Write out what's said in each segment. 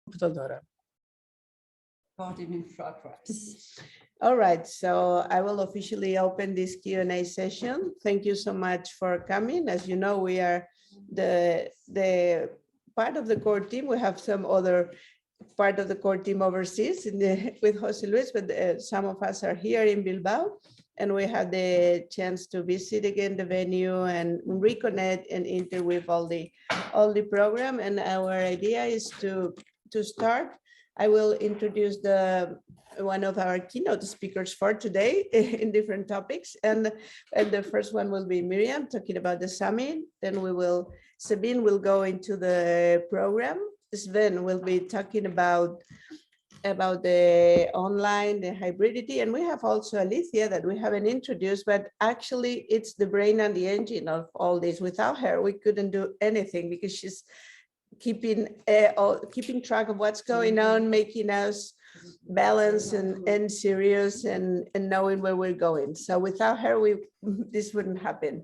computadora. Recording in progress. All right, so I will officially open this Q&A session. Thank you so much for coming. As you know, we are the part of the core team. We have some other part of the core team overseas with Jose Luis, but some of us are here in Bilbao, and we had the chance to visit again the venue and reconnect and interweave all the program. And our idea is to start. I will introduce one of our keynote speakers for today in different topics. And the first one will be Miriam talking about the summit. Then Sabine will go into the program. Sven will be talking about the online, the hybridity. And we have also Alicia that we haven't introduced, but actually it's the brain and the engine of all this. Without her, we couldn't do anything because she's keeping track of what's going on, making us balanced and serious and knowing where we're going. So without her, this wouldn't happen.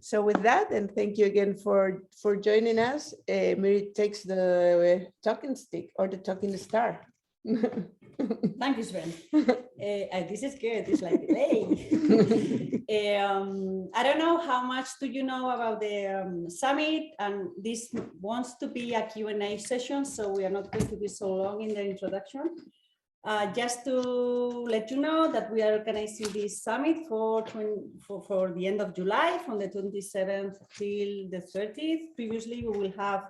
So with that, and thank you again for joining us. Miri takes the talking stick or the talking star. Thank you, Sven. This is good. It's like, hey. I don't know how much do you know about the summit, and this wants to be a Q&A session, so we are not going to be so long in the introduction. Just to let you know that we are organizing this summit for the end of July, from the 27th till the 30th. Previously, we will have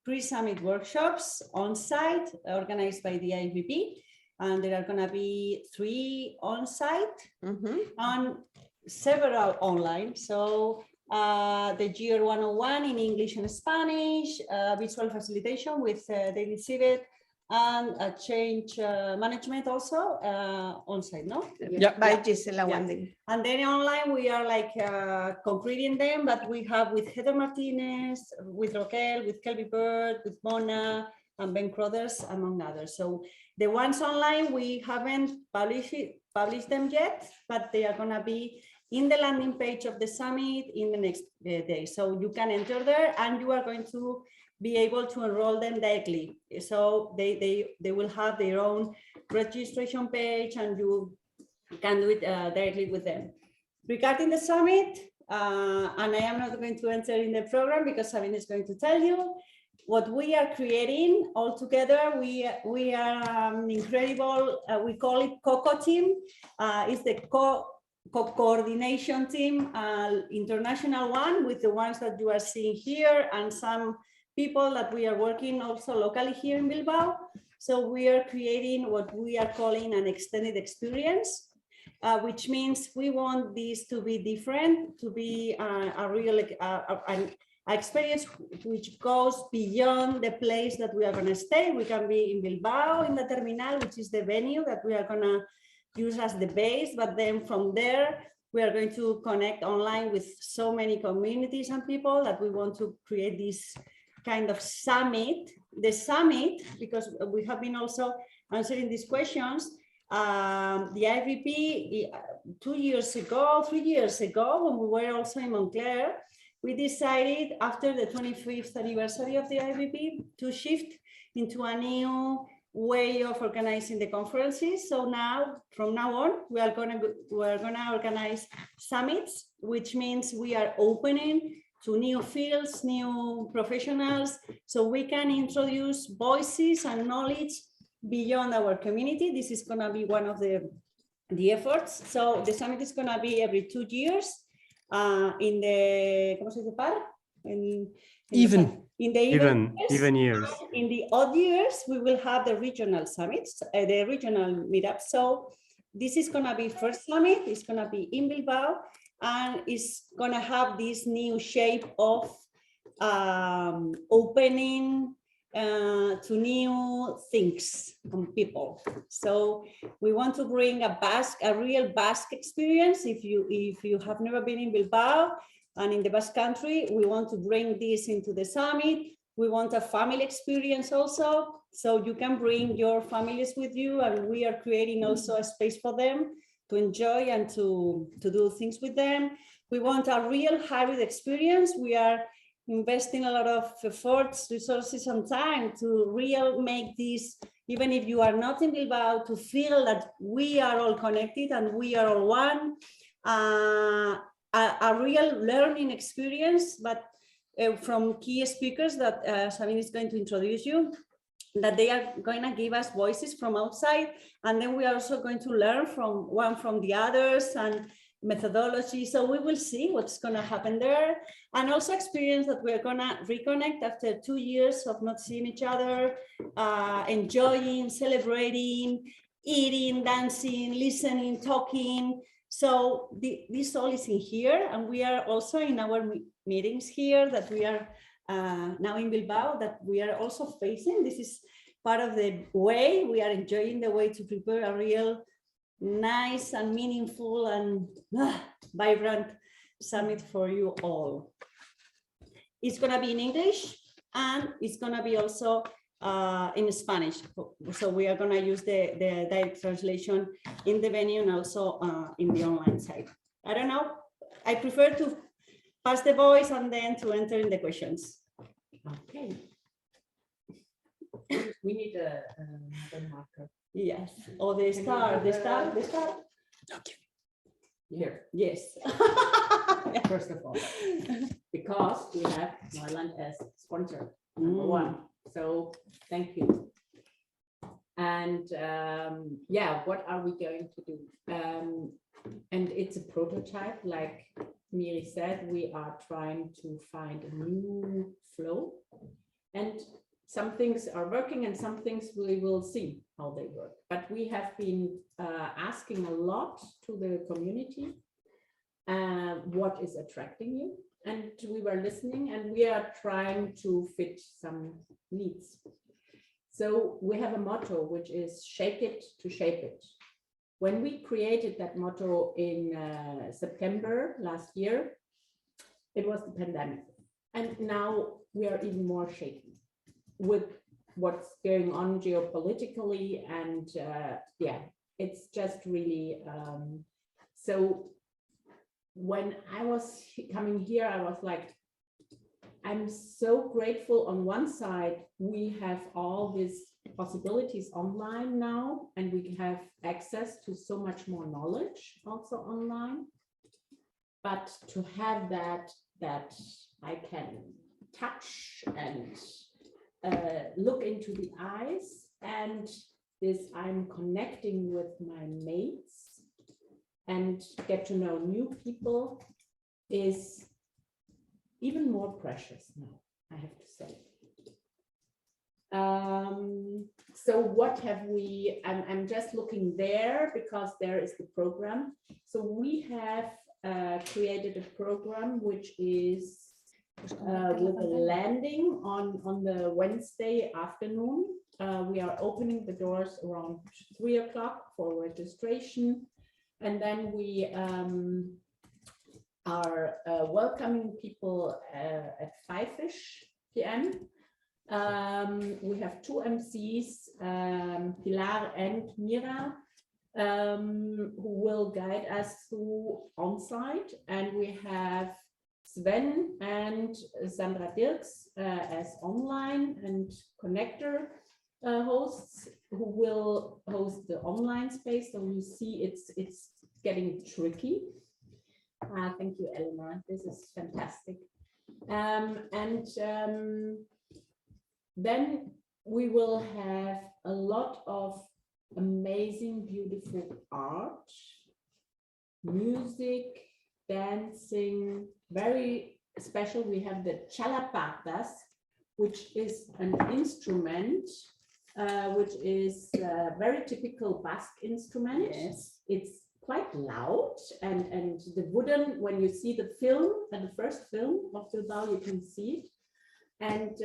pre-summit workshops on site organized by the IFVP, and there are going to be 3 on site and several online. So the GR 101 in English and Spanish, visual facilitation with David Sivet, and change management also on site, no? Yeah, by Gisela Wanding. And then online we are like concreting them, but we have with Heather Martinez, with Raquel, with Kelby Bird, with Mona, and Ben Crothers, among others. So the ones online, we haven't published them yet, but they are gonna be in the landing page of the summit in the next day. So you can enter there, and you are going to be able to enroll them directly. So they will have their own registration page, and you can do it directly with them. Regarding the summit, and I am not going to enter in the program because Sabine is going to tell you what we are creating all together. We are incredible, we call it COCO team. It's the coordination team, international one, with the ones that you are seeing here, and some people that we are working also locally here in Bilbao. So we are creating what we are calling an extended experience, which means we want this to be different, to be a real an experience which goes beyond the place that we are going to stay. We can be in Bilbao in the terminal, which is the venue that we are going to use as the base, but then from there we are going to connect online with so many communities and people that we want to create this kind of summit. The summit, because we have been also answering these questions, the IFVP 3 years ago, when we were also in Montclair, we decided after the 25th anniversary of the IFVP to shift into a new way of organizing the conferences. So now, from now on, we're gonna organize summits, which means we are opening to new fields, new professionals, so we can introduce voices and knowledge beyond our community. This is gonna be one of the efforts. So the summit is gonna be every 2 years. In the, ¿cómo se dice par? Even years. In the odd years, we will have the regional summits, the regional meetups. So this is gonna be first summit. It's gonna be in Bilbao, and it's gonna have this new shape of opening to new things from people. So we want to bring a real Basque experience. If you have never been in Bilbao and in the Basque Country, we want to bring this into the summit. We want a family experience also, so you can bring your families with you, and we are creating also a space for them to enjoy and to do things with them. We want a real hybrid experience. We are investing a lot of efforts, resources, and time to make this, even if you are not in Bilbao, to feel that we are all connected and we are all one. A real learning experience, but from key speakers that Sabine is going to introduce you, that they are going to give us voices from outside, and then we are also going to learn from the others and methodology. So we will see what's going to happen there, and also experience that we're going to reconnect after 2 years of not seeing each other, enjoying, celebrating, eating, dancing, listening, talking. So this all is in here, and we are also in our meetings here that we are now in Bilbao, that we are also facing. This is part of the way we are enjoying the way to prepare a real nice and meaningful and vibrant summit for you all. It's going to be in English, and it's going to be also in Spanish. So we are going to use the direct translation in the venue and also in the online side. I don't know. I prefer to pass the voice and then to enter in the questions. Okay. We need another marker. Yes. Or the star. Okay. Here. Yes. First of all, because we have Neuland as sponsor number one. So thank you. And yeah, what are we going to do? And it's a prototype, like Miri said, we are trying to find a new flow, and some things are working and some things we will see how they work. But we have been asking a lot to the community, what is attracting you? And we were listening, and we are trying to fit some needs. So we have a motto, which is shake it to shape it. When we created that motto in September last year, it was the pandemic. And now we are even more shaken with what's going on geopolitically. And yeah, it's just really, so when I was coming here, I was like, I'm so grateful. On one side, we have all these possibilities online now, and we have access to so much more knowledge also online. But to have that I can touch and look into the eyes, and this I'm connecting with my mates and get to know new people, is even more precious now, I have to say. So what have we, I'm just looking there because there is the program. So we have created a program which is with a landing on the Wednesday afternoon. We are opening the doors around 3 o'clock for registration. And then we are welcoming people at 5-ish p.m. We have 2 MCs, Pilar and Mira, who will guide us through on-site. And we have Sven and Sandra Dirks as online and connector hosts, who will host the online space. So you see it's getting tricky. Thank you, Elena. This is fantastic. Then we will have a lot of amazing, beautiful art, music, dancing, very special. We have the chalapartas, which is an instrument, which is a very typical Basque instrument. Yes. It's quite loud, and the wooden, when you see the film, the first film of Bilbao, you can see it. And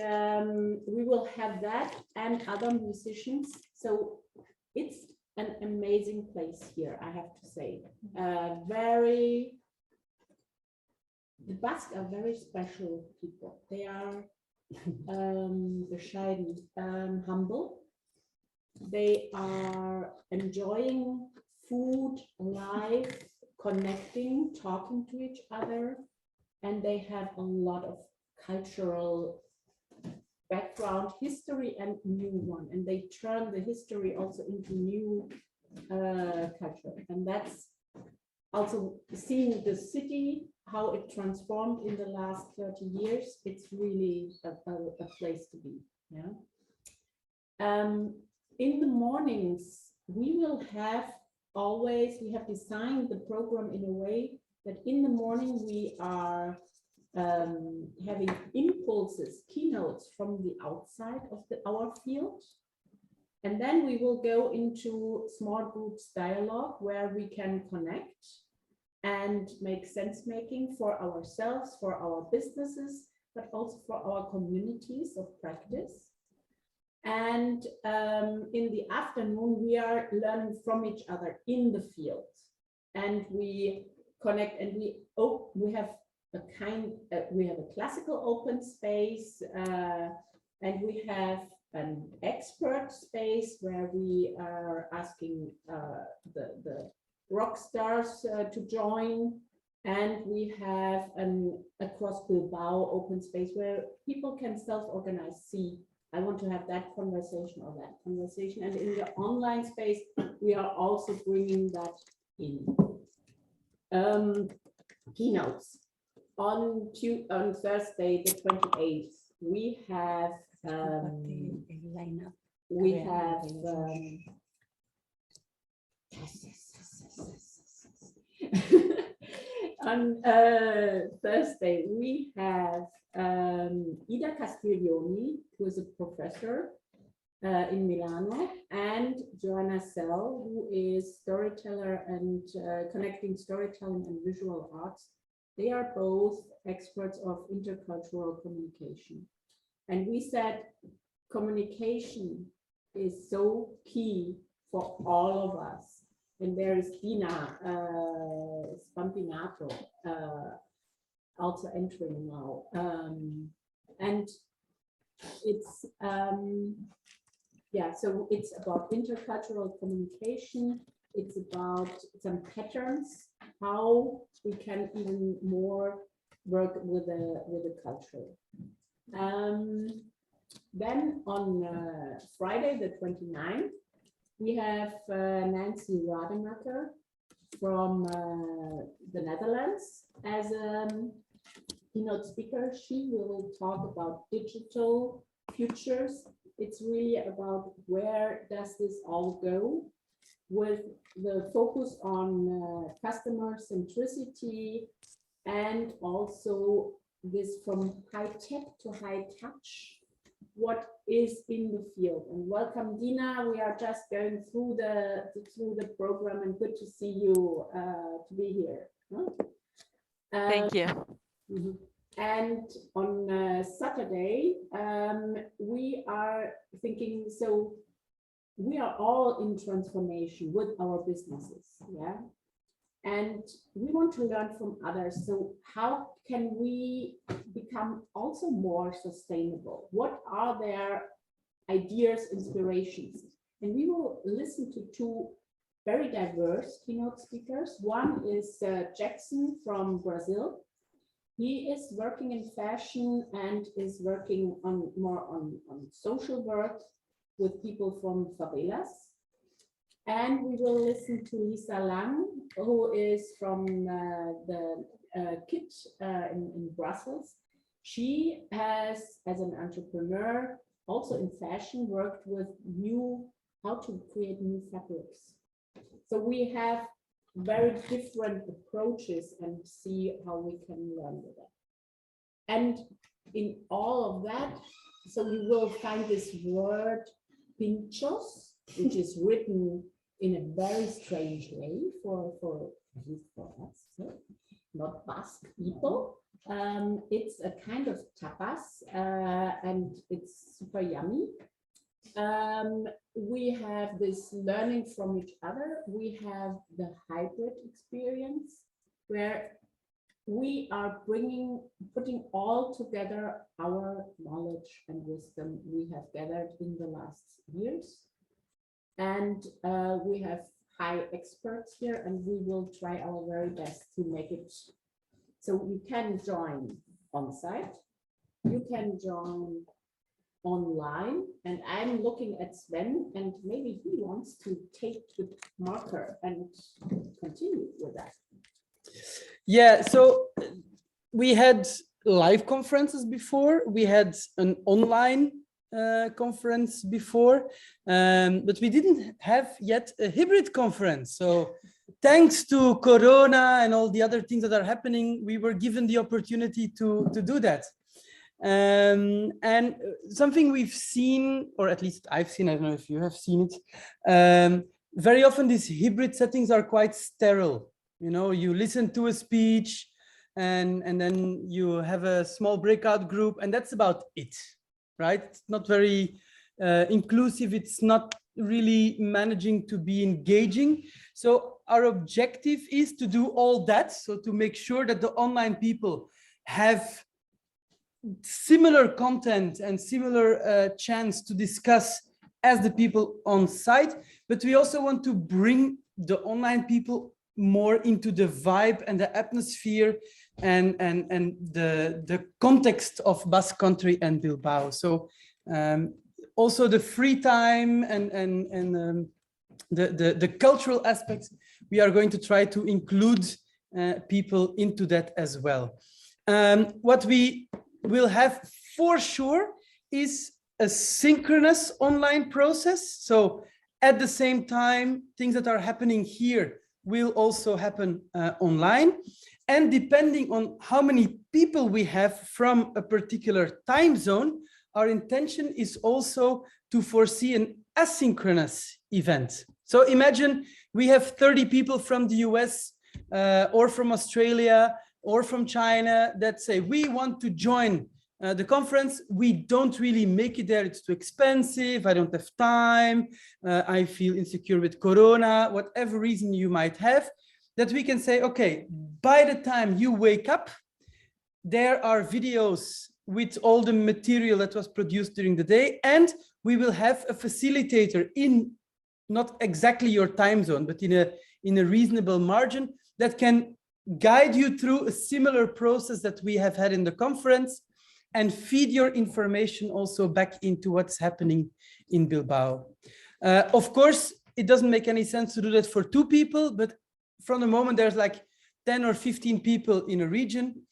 we will have that and other musicians. So it's an amazing place here, I have to say. The Basques are very special people. They are bescheiden, humble. They are enjoying food, life, connecting, talking to each other, and they have a lot of cultural background, history and new one, and they turn the history also into new culture. And that's also seeing the city, how it transformed in the last 30 years. It's really a place to be. Yeah. In the mornings, we have designed the program in a way that in the morning we are having impulses, keynotes from the outside of our field. And then we will go into small groups dialogue where we can connect and make sense making for ourselves, for our businesses, but also for our communities of practice. And in the afternoon, we are learning from each other in the field, and we connect, and we have we have a classical open space, and we have an expert space where we are asking the rock stars to join, and we have an across Bilbao open space where people can self-organize, see, I want to have that conversation or that conversation. And in the online space, we are also bringing that in. Keynotes. On Thursday, the 28th, we have on Thursday, we have Ida Castiglioni, who is a professor in Milano, and Joanna Sell, who is storyteller and connecting storytelling and visual arts. They are both experts of intercultural communication. And we said communication is so key for all of us. And there is Dina Spampinato also entering now. And it's, yeah, so it's about intercultural communication. It's about some patterns, how we can even more work with the culture. Then on Friday, the 29th, we have Nancy Rademacher from the Netherlands as a keynote speaker. She will talk about digital futures. It's really about where does this all go, with the focus on customer centricity, and also this from high tech to high touch, what is in the field. And welcome, Dina. We are just going through the program, and good to see you to be here. Thank you. Mm-hmm. And on Saturday, we are thinking, so we are all in transformation with our businesses, yeah? And we want to learn from others. So how can we become also more sustainable? What are their ideas, inspirations? And we will listen to two very diverse keynote speakers. One is Jackson from Brazil. He is working in fashion and is working on more on social work with people from favelas. And we will listen to Lisa Lang, who is from the KIT in Brussels. She has, as an entrepreneur, also in fashion, worked with how to create new fabrics. So we have very different approaches and see how we can learn with that. And in all of that, so you will find this word pinchos, which is written in a very strange way for us, so not Basque people. It's a kind of tapas, and it's super yummy. We have this learning from each other. We have the hybrid experience where we are putting all together our knowledge and wisdom we have gathered in the last years. And we have high experts here, and we will try our very best to make it so you can join on site, you can join online, and I'm looking at Sven, and maybe he wants to take the marker and continue with that. Yeah, so we had live conferences before, we had an online conference before, but we didn't have yet a hybrid conference. So thanks to Corona and all the other things that are happening, we were given the opportunity to do that. And something we've seen, or at least I've seen, I don't know if you have seen it, very often these hybrid settings are quite sterile. You know, you listen to a speech and then you have a small breakout group, and that's about it, right? It's not very inclusive. It's not really managing to be engaging. So our objective is to do all that. So to make sure that the online people have similar content and similar chance to discuss as the people on site, but we also want to bring the online people more into the vibe and the atmosphere and the context of Basque Country and Bilbao. So also the free time and the cultural aspects, we are going to try to include people into that as well. What we will have for sure is a synchronous online process. So at the same time, things that are happening here will also happen online. And depending on how many people we have from a particular time zone, our intention is also to foresee an asynchronous event. So imagine we have 30 people from the US or from Australia or from China that say, we want to join the conference. We don't really make it there. It's too expensive. I don't have time. I feel insecure with Corona, whatever reason you might have, that we can say, okay, by the time you wake up, there are videos with all the material that was produced during the day. And we will have a facilitator in not exactly your time zone, but in a reasonable margin that can guide you through a similar process that we have had in the conference and feed your information also back into what's happening in Bilbao. Of course, it doesn't make any sense to do that for 2 people, but from the moment there's like 10 or 15 people in a region,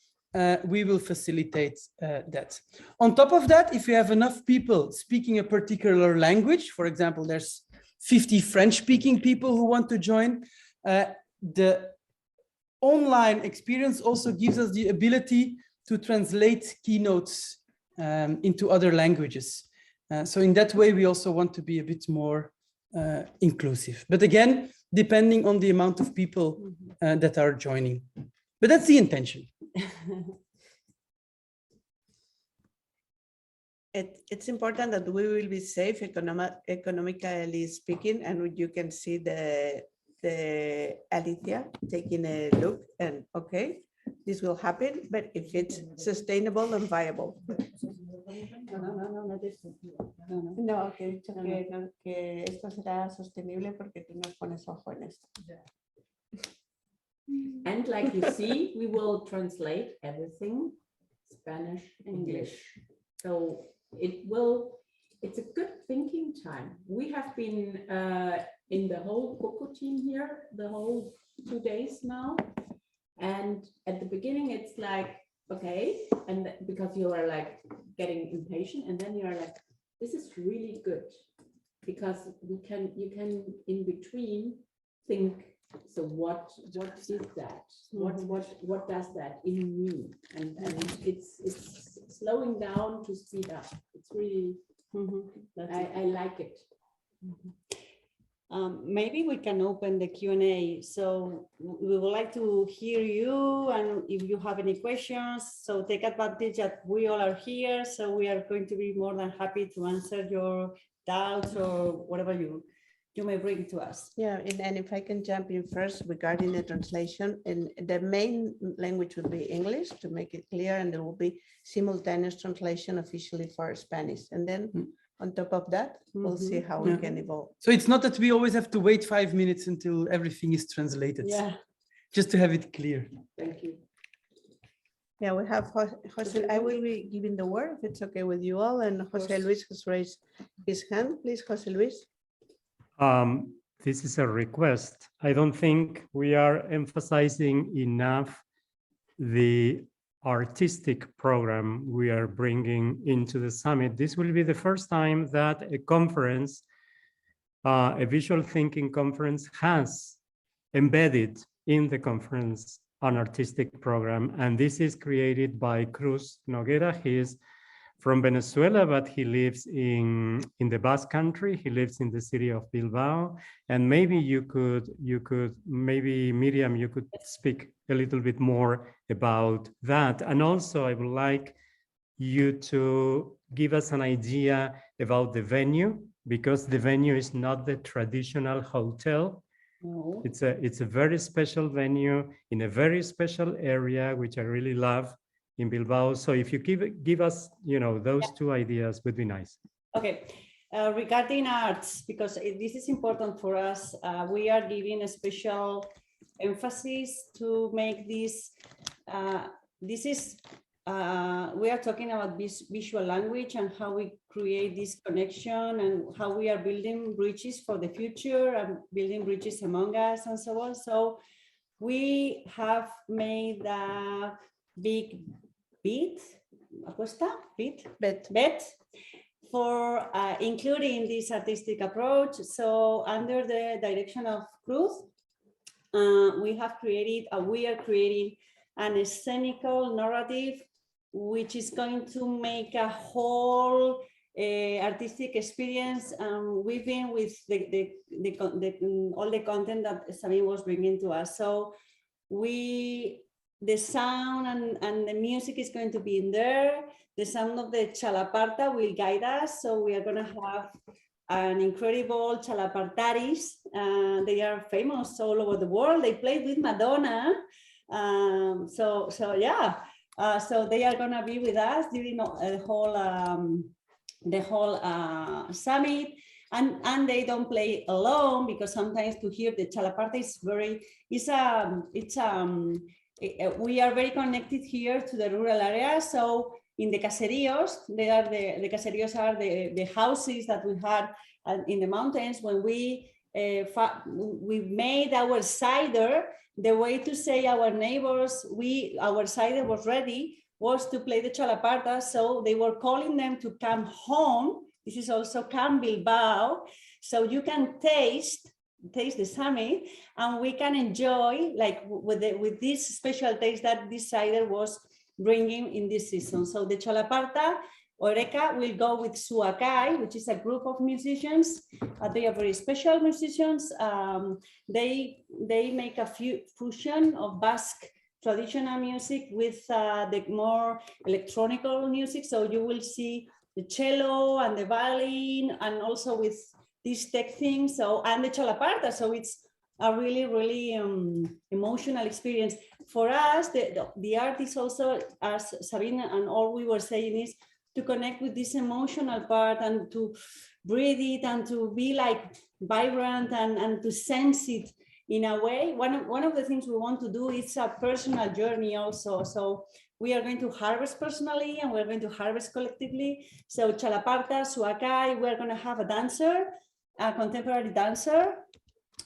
we will facilitate that. On top of that, if you have enough people speaking a particular language, for example, there's 50 French-speaking people who want to join, the online experience also gives us the ability to translate keynotes into other languages. So in that way, we also want to be a bit more inclusive. But again, depending on the amount of people that are joining. But that's the intention. It's important that we will be safe economically speaking, and you can see the Alicia taking a look and okay, this will happen, but if it's sustainable and viable. No, que esto será sostenible porque tú nos pones ojo en esto. And like you see, we will translate everything, Spanish, English. So it's a good thinking time. We have been in the whole Coco team here, the whole 2 days now. And at the beginning, it's like, okay, and because you are like getting impatient, and then you're like, this is really good because you can in between think, so what is that? What does that in me? And it's slowing down to speed up. It's really, I like it. Maybe we can open the Q&A. So we would like to hear you, and if you have any questions, so take advantage that we all are here. So we are going to be more than happy to answer your doubts or whatever you may bring to us. Yeah, and if I can jump in first regarding the translation, and the main language would be English to make it clear, and there will be simultaneous translation officially for Spanish. And then on top of that, we'll see how we can evolve. So it's not that we always have to wait 5 minutes until everything is translated. Yeah. Just to have it clear. Thank you. Yeah, we have Jose. I will be giving the word if it's okay with you all. And Jose Luis has raised his hand. Please, Jose Luis. This is a request. I don't think we are emphasizing enough the artistic program we are bringing into the summit. This will be the first time that a conference, a visual thinking conference, has embedded in the conference an artistic program. And this is created by Cruz Noguera. He is from Venezuela, but he lives in the Basque Country. He lives in the city of Bilbao. And maybe maybe Miriam, you could speak a little bit more about that. And also I would like you to give us an idea about the venue, because the venue is not the traditional hotel. No. It's a very special venue in a very special area, which I really love in Bilbao. So if you give us, those two ideas would be nice. Okay. Regarding arts, because this is important for us, we are giving a special emphasis to make this. We are talking about this visual language and how we create this connection and how we are building bridges for the future and building bridges among us and so on. So we have made a big bet for including this artistic approach. So under the direction of Cruz, we are creating an scenical narrative, which is going to make a whole artistic experience, weaving with all the content that Sabine was bringing to us. So the sound and the music is going to be in there. The sound of the chalaparta will guide us. So we are going to have an incredible chalapartaris. They are famous all over the world. They played with Madonna. So they are going to be with us during the whole summit. And they don't play alone, because sometimes to hear the chalaparta is we are very connected here to the rural area. So in the caseríos, the caseríos are the houses that we had in the mountains. When we made our cider, the way to say our neighbors, our cider was ready, was to play the chalaparta. So they were calling them to come home. This is also Come Bilbao. So you can taste the summit, and we can enjoy like with this special taste that this cider was bringing in this season. So the chalaparta Oreca will go with Suakai, which is a group of musicians. They are very special musicians. They make a fusion of Basque traditional music with the more electronical music. So you will see the cello and the violin, and also with these tech things, and the chalaparta. So it's a really, really emotional experience. For us, the art is also, as Sabine and all we were saying, is to connect with this emotional part and to breathe it and to be like vibrant and to sense it in a way. One of the things we want to do is a personal journey also. So we are going to harvest personally and we're going to harvest collectively. So chalaparta, Suakai, we're going to have a dancer, a contemporary dancer,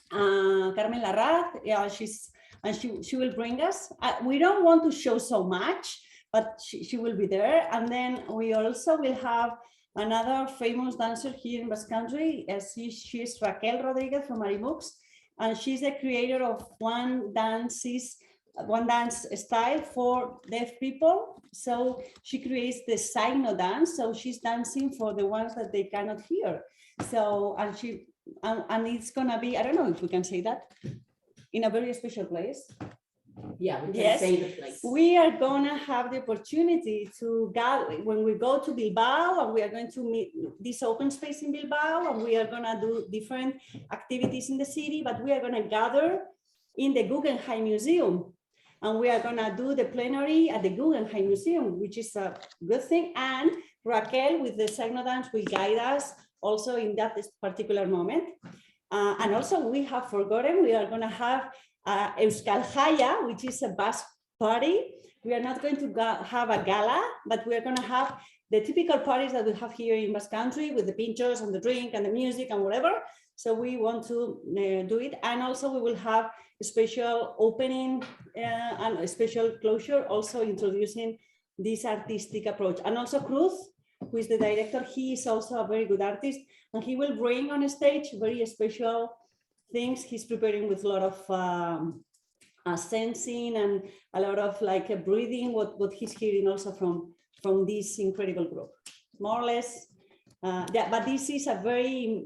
Carmen Larraz. Yeah, she will bring us. We don't want to show so much, but she will be there. And then we also will have another famous dancer here in Basque Country. She is Raquel Rodriguez from Marimux, and she's the creator of one dance style for deaf people. So she creates the signo dance. So she's dancing for the ones that they cannot hear. So, and it's gonna be, I don't know if we can say that, in a very special place. Yeah, we can say the place. We are gonna have the opportunity to gather when we go to Bilbao, and we are going to meet this open space in Bilbao, and we are gonna do different activities in the city, but we are gonna gather in the Guggenheim Museum, and we are gonna do the plenary at the Guggenheim Museum, which is a good thing. And Raquel with the signo dance will guide us also in that particular moment. And also we have forgotten, we are gonna have Euskal Jaya, which is a Basque party, we are not going to have a gala, but we are going to have the typical parties that we have here in Basque Country with the pinchos and the drink and the music and whatever. So we want to do it. And also we will have a special opening and a special closure, also introducing this artistic approach. And also Cruz, who is the director, he is also a very good artist, and he will bring on a stage very special things. He's preparing with a lot of sensing and a lot of like breathing, what he's hearing also from this incredible group. More or less, yeah, but this is a very,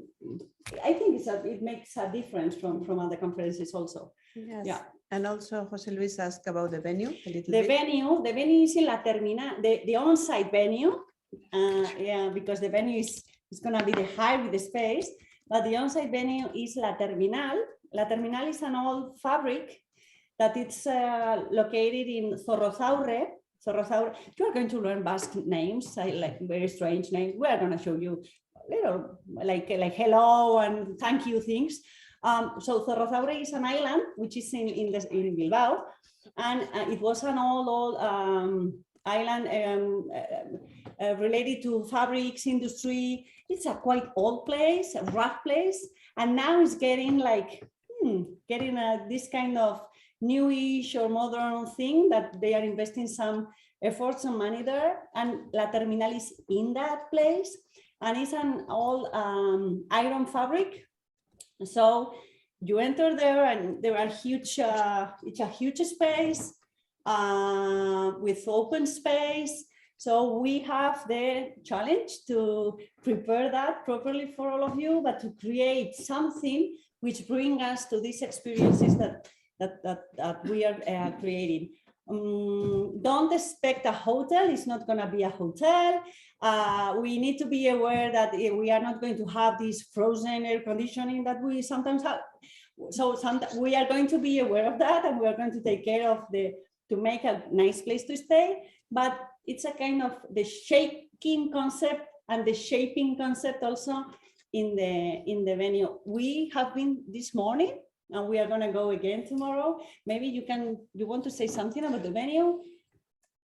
I think it makes a difference from other conferences also. Yes. Yeah. And also Jose Luis asked about the venue a little The bit. venue is in La Terminal, the on-site venue. Yeah, because the venue is going to be the high with the space, but the on-site venue is La Terminal. La Terminal is an old fabric that it's located in Zorrozaurre. You are going to learn Basque names, like very strange names. We are going to show you little like hello and thank you things. So Zorrozaurre is an island which is in Bilbao, and it was an old island related to fabrics industry. It's a quite old place, a rough place, and now it's getting like this kind of newish or modern thing that they are investing some efforts and money there. And La Terminal is in that place, and it's an old iron fabric. So you enter there, and there are huge. It's a huge space with open space. So we have the challenge to prepare that properly for all of you, but to create something which bring us to these experiences that we are creating. Don't expect a hotel. It's not going to be a hotel. We need to be aware that we are not going to have this frozen air conditioning that we sometimes have. So we are going to be aware of that, and we are going to take care of to make a nice place to stay. But it's a kind of the shaking concept and the shaping concept also in the venue. We have been this morning, and we are going to go again tomorrow. Maybe you want to say something about the venue,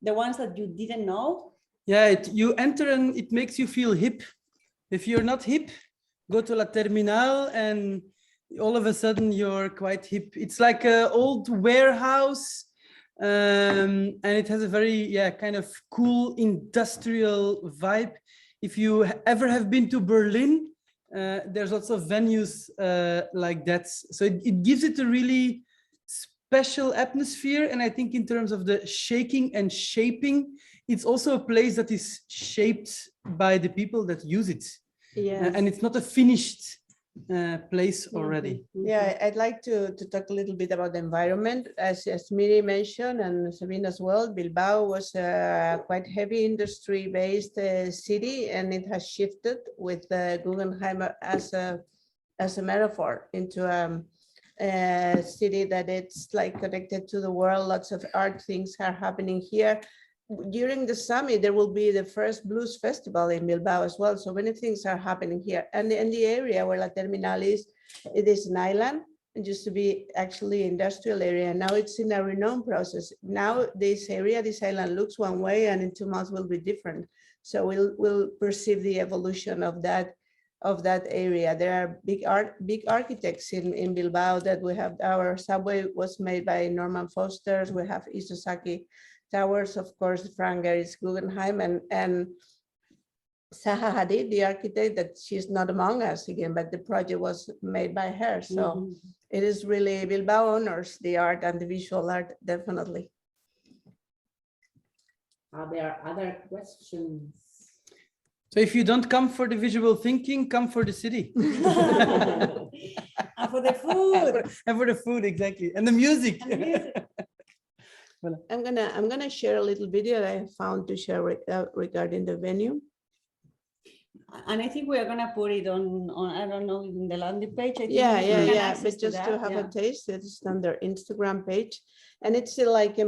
the ones that you didn't know. Yeah, you enter and it makes you feel hip. If you're not hip, go to La Terminal and all of a sudden you're quite hip. It's like an old warehouse, and it has a very kind of cool industrial vibe. If you ever have been to Berlin, there's lots of venues like that. So it gives it a really special atmosphere. And I think in terms of the shaking and shaping, it's also a place that is shaped by the people that use it. Yes. And it's not a finished place already. Yeah, I'd like to talk a little bit about the environment. As Miri mentioned, and Sabine as well, Bilbao was a quite heavy industry-based city, and it has shifted with Guggenheim as a metaphor into a city that it's like connected to the world. Lots of art things are happening here. During the summit, there will be the first blues festival in Bilbao as well. So many things are happening here. And in the area where La Terminal is, it is an island. It used to be actually industrial area. Now it's in a renowned process. Now this island looks one way, and in 2 months will be different. So we'll perceive the evolution of that area. There are big architects in Bilbao that we have. Our subway was made by Norman Foster. We have Isozaki Towers, of course, Frank Gehry's Guggenheim, and Zaha Hadid, the architect, that she's not among us again, but the project was made by her. So it is really, Bilbao honors the art and the visual art, definitely. Are there other questions? So if you don't come for the visual thinking, come for the city. And for the food. And for the food, exactly. And the music. I'm gonna share a little video that I found to share regarding the venue. And I think we are gonna put it on I don't know, in the landing page. I think Yeah. But just to have a taste, it's on their Instagram page, and it's like a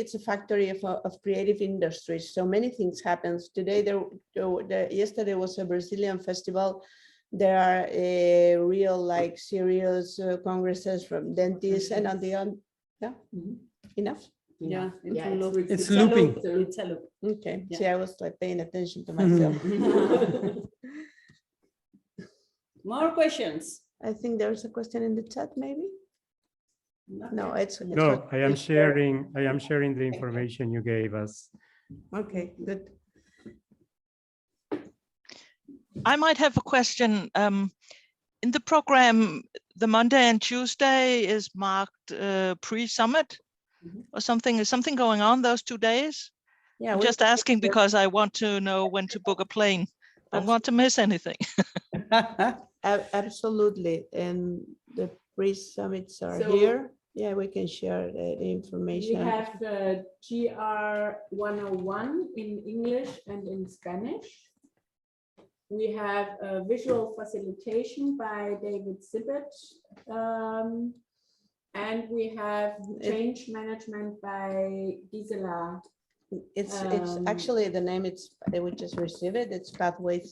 it's a factory of creative industries. So many things happens today. Yesterday was a Brazilian festival. There are real like serious congresses from dentists, and on the Enough? Yeah, Yeah, it's a loop. It's a looping. loop. It's a loop. Okay. Yeah. See, I was like paying attention to myself. More questions? I think there's a question in the chat, maybe? No, it's No, I am sharing the information you gave us. okay, good. I might have a question. In the program, the Monday and Tuesday is marked pre-summit or something. Is something going on those 2 days? Yeah, I'm we- just asking because I want to know when to book a plane. Don't want to miss anything. Absolutely. And the pre-summits are So- here. Yeah, we can share the We information. have GR 101 in English and in Spanish. We have a visual facilitation by David Sibbett. And we have change management by Gisela. It's Um, actually the name. We just received it. It's pathways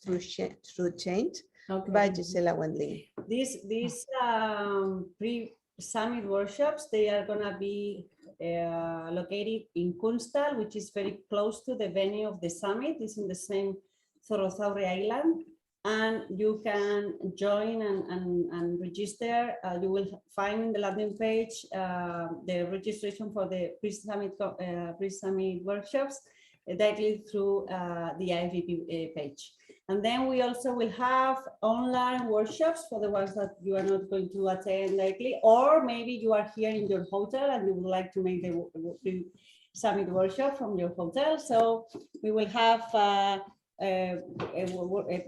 through change by Gisela Wendling. These pre-summit workshops, they are gonna be located in Kunstal, which is very close to the venue of the summit. It's in the same Zorrozaurre Island. And you can join and register. You will find in the landing page the registration for the pre-summit workshops directly through the IFVP page. And then we also will have online workshops for the ones that you are not going to attend directly, or maybe you are here in your hotel and you would like to make the summit workshop from your hotel. So we will have a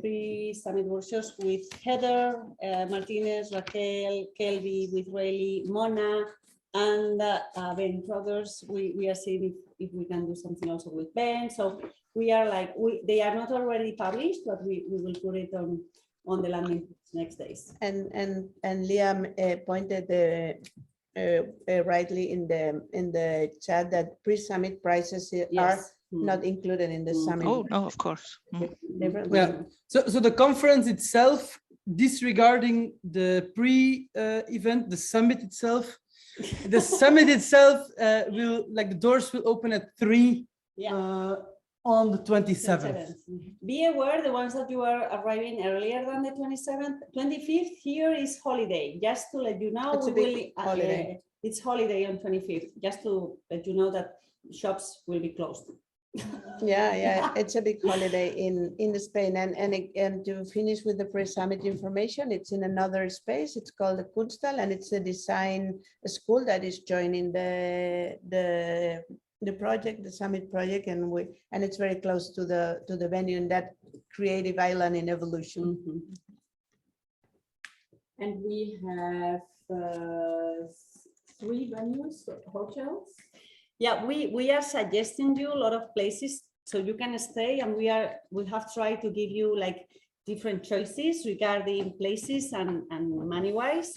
pre-summit workshops with Heather Martinez, Raquel, Kelby, with Rayleigh, Mona, and Ben Brothers. We are seeing if we can do something also with Ben. So we are like, they are not already published, but we will put it on the landing next days. And Liam pointed rightly in the chat that pre-summit prices are not included in the summit. Oh, no, of course. Yeah. So the conference itself, disregarding the pre-event, the summit itself, the summit itself the doors will open at 3 on the 27th. Be aware, the ones that you are arriving earlier than the 27th, 25th here is holiday. Just to let you know, It's a big holiday. It's holiday on 25th. Just to let you know that shops will be closed. Yeah, it's a big holiday in Spain. And to finish with the pre-summit information, it's in another space. It's called the Kunstal, and it's a design school that is joining the project, the summit project, and it's very close to the venue in that creative island in evolution. Mm-hmm. And we have 3 venues, hotels. Yeah, we are suggesting you a lot of places so you can stay, and we have tried to give you like different choices regarding places and money wise.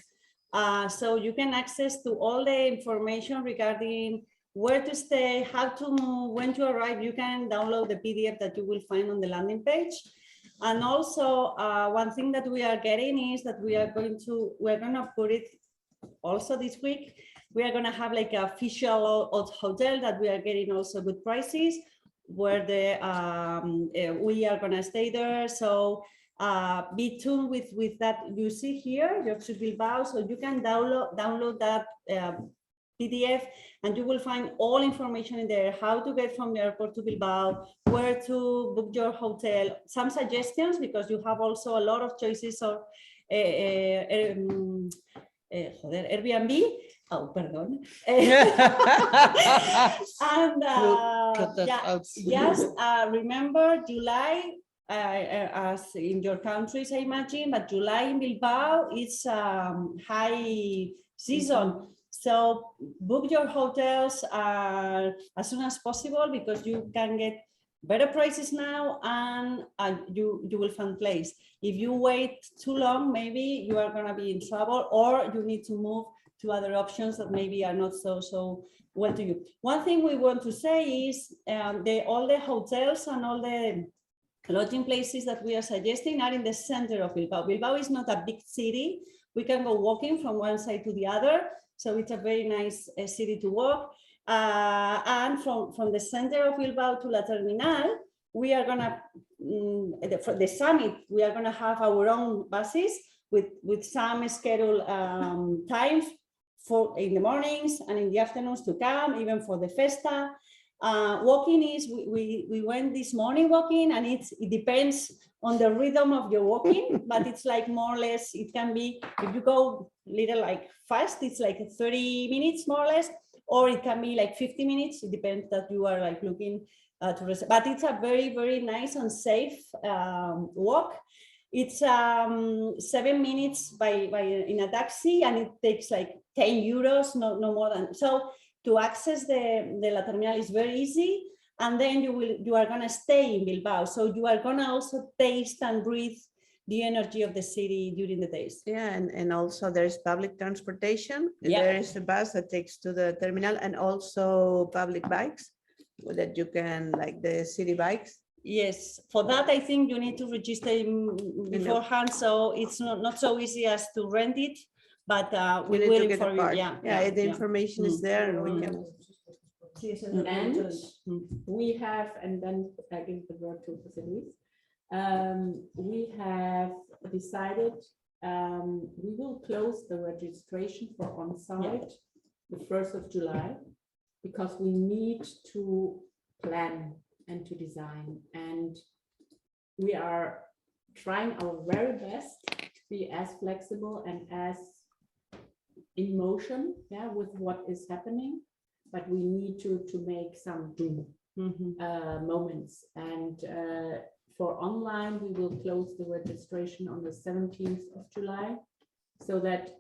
So you can access to all the information regarding where to stay, how to move, when to arrive. You can download the PDF that you will find on the landing page. And also one thing that we are getting is that we're gonna put it also this week. We are going to have like an official hotel that we are getting also good prices, where we are going to stay there. So be tuned with that you see here, Jocs Bilbao. So you can download that PDF, and you will find all information in there, how to get from the airport to Bilbao, where to book your hotel, some suggestions, because you have also a lot of choices of Airbnb. Oh, pardon. And just remember July, as in your countries, I imagine, but July in Bilbao is high season. So book your hotels as soon as possible, because you can get better prices now, and you will find place. If you wait too long, maybe you are going to be in trouble, or you need to move to other options that maybe are not so well to you. One thing we want to say is all the hotels and all the lodging places that we are suggesting are in the center of Bilbao. Bilbao is not a big city. We can go walking from one side to the other. So it's a very nice city to walk. And from the center of Bilbao to La Terminal, we are gonna, for the summit, we are gonna have our own buses with some scheduled times for in the mornings and in the afternoons to come, even for the festa. Walking is, we went this morning walking, and it depends on the rhythm of your walking, but it's like more or less, it can be, if you go little like fast, it's like 30 minutes more or less, or it can be like 50 minutes. It depends that you are like looking but it's a very, very nice and safe walk. It's 7 minutes in a taxi, and it takes like 10 euros, no more than. So to access the La Terminal is very easy. And then you are gonna stay in Bilbao. So you are gonna also taste and breathe the energy of the city during the days. Yeah, and also there's public transportation. Yeah. There is a bus that takes to the terminal, and also public bikes that you can, like the city bikes. Yes, for that I think you need to register beforehand, so it's not so easy as to rent it, but we will inform you. Yeah, the information is there, and we can. And we have, and then I give the word to José Luis. We have decided we will close the registration for on-site the 1st of July, because we need to plan and to design, and we are trying our very best to be as flexible and as in motion, with what is happening, but we need to make some moments. And for online, we will close the registration on the 17th of July, so that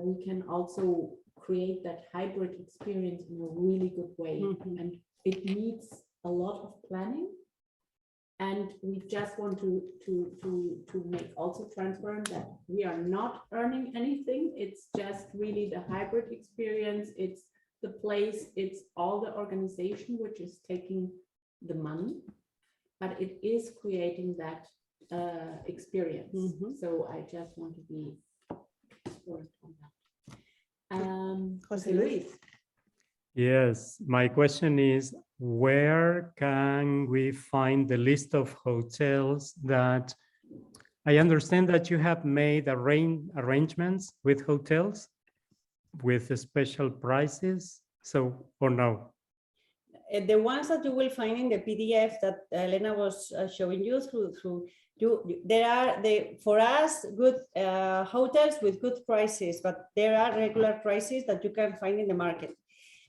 we can also create that hybrid experience in a really good way. And it needs a lot of planning, and we just want to make also transparent that we are not earning anything. It's just really the hybrid experience. It's the place, it's all the organization which is taking the money, but it is creating that experience. So I just want to be on that. José Luis. Yes, my question is, where can we find the list of hotels that I understand that you have made arrangements with hotels with special prices? So, or no? The ones that you will find in the PDF that Elena was showing you there are for us good hotels with good prices, but there are regular prices that you can find in the market.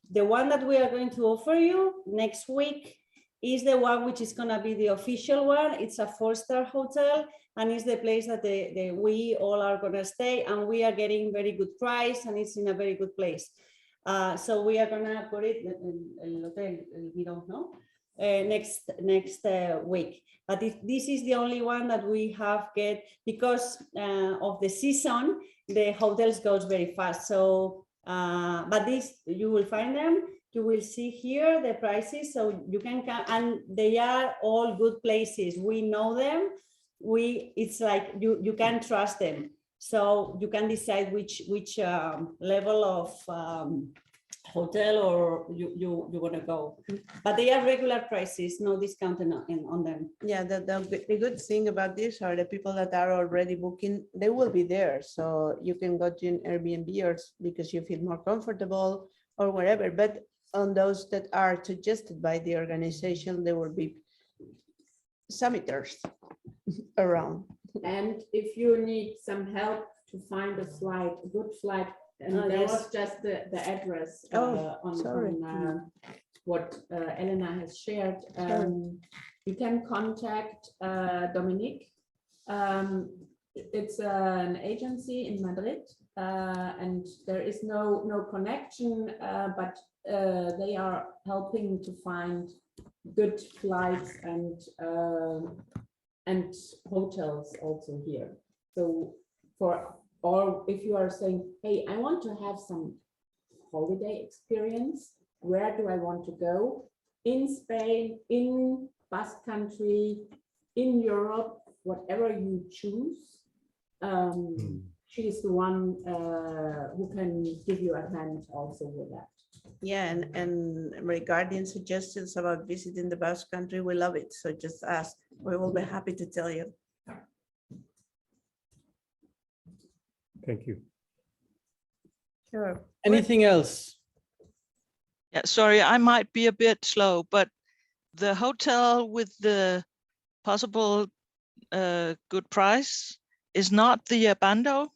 The one that we are going to offer you next week is the one which is going to be the official one. It's a 4-star hotel, and it's the place that we all are going to stay, and we are getting very good price, and it's in a very good place. So we are going to put it in hotel, we don't know, next week. But this is the only one that we have get, because of the season, the hotels goes very fast. So, but this, you will find them, you will see here the prices, so you can come, and they are all good places. We know them. It's like you can trust them. So you can decide which level of hotel or you want to go, but they are regular prices, no discount on them. Yeah, the good thing about this are the people that are already booking, they will be there, so you can go to an Airbnb or because you feel more comfortable or wherever. But on those that are suggested by the organization, there will be summiters around. And if you need some help to find a good flight, and there was just the address on what Elena has shared. You can contact Dominique. It's an agency in Madrid, and there is no connection, but they are helping to find good flights and hotels also here. So or if you are saying, hey, I want to have some holiday experience, where do I want to go? In Spain, in Basque Country, in Europe, whatever you choose, she's the one who can give you a hand also with that. Yeah, and regarding suggestions about visiting the Basque Country, we love it. So just ask. We will be happy to tell you. Thank you. Sure. Anything else? Yeah, sorry, I might be a bit slow, but the hotel with the possible good price is not the Bando,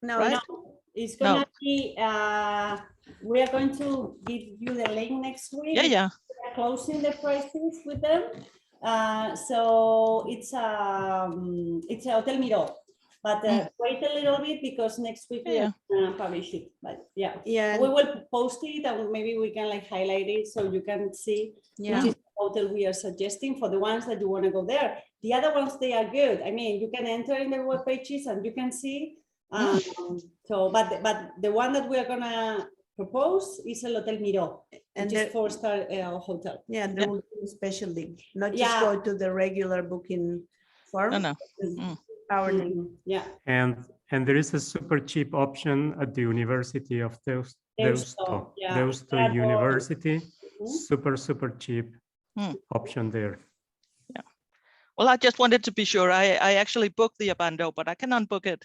No, right? No, it's gonna be, we are going to give you the link next week. Yeah. We are closing the prices with them. So it's a Hotel Miro, but wait a little bit because next week we are gonna publish it. But yeah, we will post it and maybe we can like highlight it so you can see which is the hotel we are suggesting for the ones that you want to go there. The other ones, they are good. I mean, you can enter in their web pages and you can see. So, but the one that we are gonna propose is a Hotel Miro, and just 4-star hotel. Yeah, there will be a special link, not just go to the regular booking form. No. Our link. Yeah. And there is a super cheap option at the University of Deusto University. Super cheap option there. Yeah. Well, I just wanted to be sure. I actually booked the Abando, but I can unbook it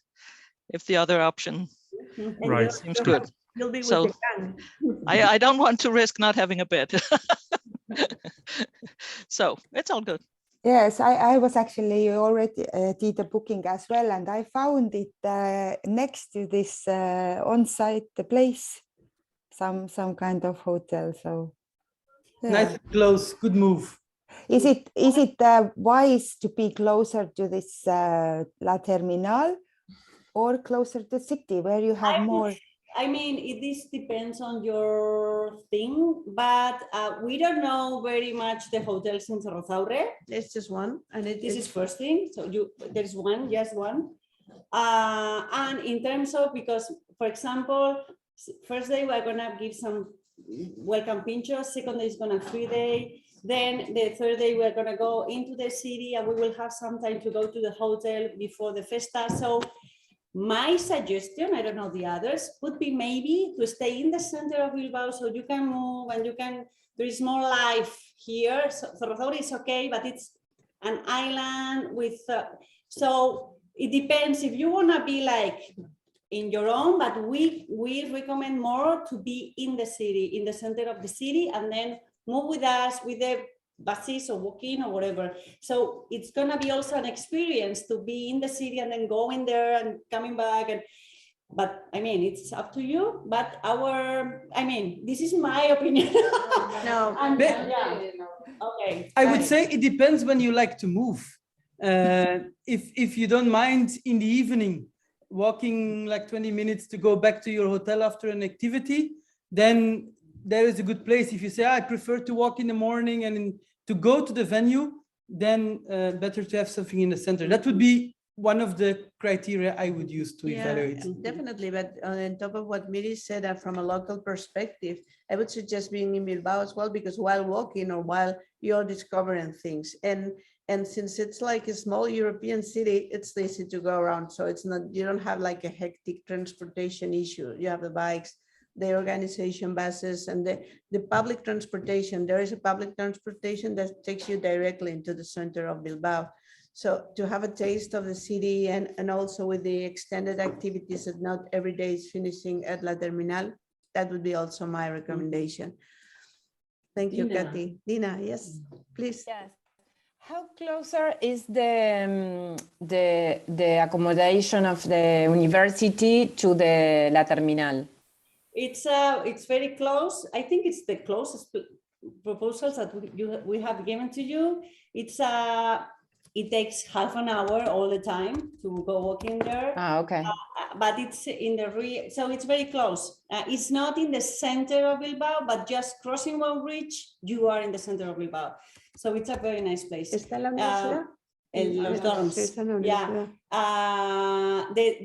if the other option Right. seems good. You'll be with So the gang. I don't want to risk not having a bed. So it's all good. Yes, I was actually already did the booking as well, and I found it next to this on-site place, some kind of hotel. So Nice and close, good move. is it wise to be closer to this La Terminal or closer to the city where you have more? I mean, this depends on your thing, but we don't know very much the hotels in Rozaure. There's just one, and This is first thing. So there's one, just one. And in terms of, because for example, first day we're gonna give some welcome pinchos. Second day is gonna free day. Then the third day we're gonna go into the city, and we will have some time to go to the hotel before the festa. So my suggestion, I don't know the others, would be maybe to stay in the center of Bilbao so you can move and you can, there is more life here. So Rozaure is okay, but it's an island with, so it depends if you want to be like in your own, but we recommend more to be in the city, in the center of the city, and then move with us with the buses or walking or whatever. So it's gonna be also an experience to be in the city and then going there and coming back. And but I mean, it's up to you. But this is my opinion. No. Okay. I would say it depends when you like to move. If you don't mind in the evening walking like 20 minutes to go back to your hotel after an activity, then there is a good place. If you say, I prefer to walk in the morning and to go to the venue, then better to have something in the center. That would be one of the criteria I would use to evaluate. Definitely, but on top of what Miri said, from a local perspective, I would suggest being in Bilbao as well, because while walking or while you're discovering things, and since it's like a small European city, it's easy to go around. So it's not, you don't have like a hectic transportation issue. You have the bikes, the organization buses, and the public transportation. There is a public transportation that takes you directly into the center of Bilbao. So to have a taste of the city, and also with the extended activities that not every day is finishing at La Terminal, that would be also my recommendation. Thank you, Kathy. Dina, yes, please. Yes. How closer is the accommodation of the university to the La Terminal? It's very close. I think it's the closest proposals that we have given to you. It takes half an hour all the time to go walking there. Okay. But it's in the so it's very close. It's not in the center of Bilbao, but just crossing one bridge, you are in the center of Bilbao. So it's a very nice place. ¿Está la universidad? Los dorms. Yeah. The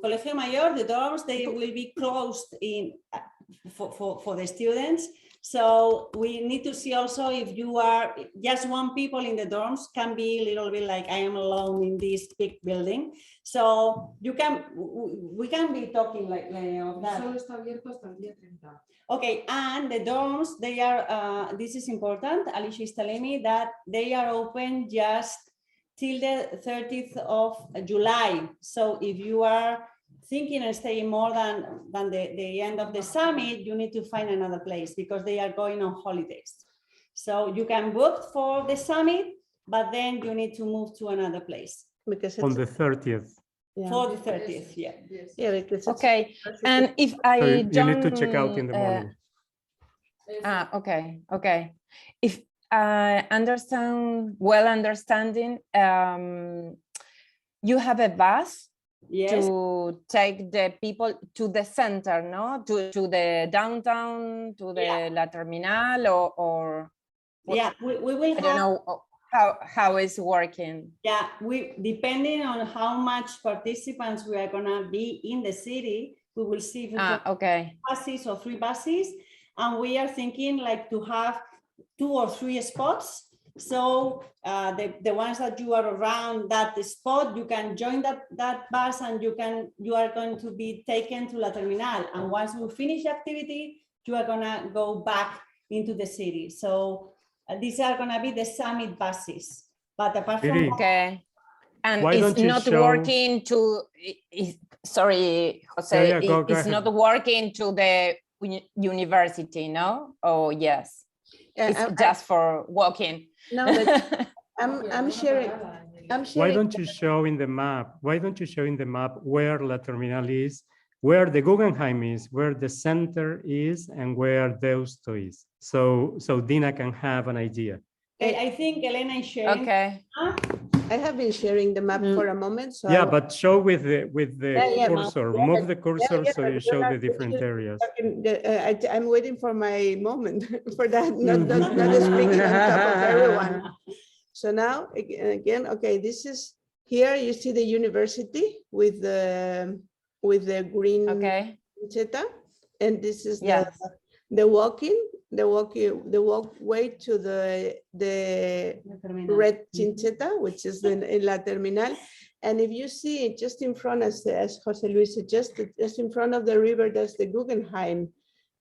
Colegio Mayor, the dorms, they will be closed in for the students. So we need to see also if you are just one people in the dorms can be a little bit like I am alone in this big building. So you can, we can be talking like of that. Solo está abierto hasta el día 30. Okay, and the dorms, they are, this is important, Alicia is telling me that they are open just till the 30th of July. So if you are thinking of staying more than the end of the summit, you need to find another place because they are going on holidays. So you can book for the summit, but then you need to move to another place. Because On it's, the 30th. yeah. For the 30th, yeah. Yeah, because it's, Okay, and if So I you don't, need to check out in the morning. okay, okay. If I understanding, you have a bus Yes. to take the people to the center, no? To the downtown, to the La Terminal, or Yeah, we will I don't have, know how it's working. yeah, we depending on how much participants we are gonna be in the city, we will see if we can Okay. buses or 3 buses, and we are thinking like to have 2 or 3 spots. So the ones that you are around that spot, you can join that bus and you are going to be taken to La Terminal. And once we finish the activity, you are gonna go back into the city. So these are gonna be the summit buses. But apart from Really? that, Okay. And Why it's don't you not show- working to, sorry, Jose, Yeah, go it's ahead. not working to the university, no? Oh, yes. yeah, It's just for walking. no, but I'm sharing. Why don't you show in the map? Why don't you show in the map where La Terminal is, where the Guggenheim is, where the center is, and where Deusto is? So Dina can have an idea. I think Elena is sharing. Okay. I have been sharing the map for a moment. So Yeah, I, but show with the yeah, cursor. yeah, Move the cursor yeah, so but you we're show not the different areas. I'm waiting for my moment for that, not speaking on top of everyone. So now again, okay, this is here. You see the university with the green Okay. pincheta, and this is Yes. the walkway to the red chincheta, which is in La Terminal. And if you see just in front, as Jose Luis suggested, just in front of the river, there's the Guggenheim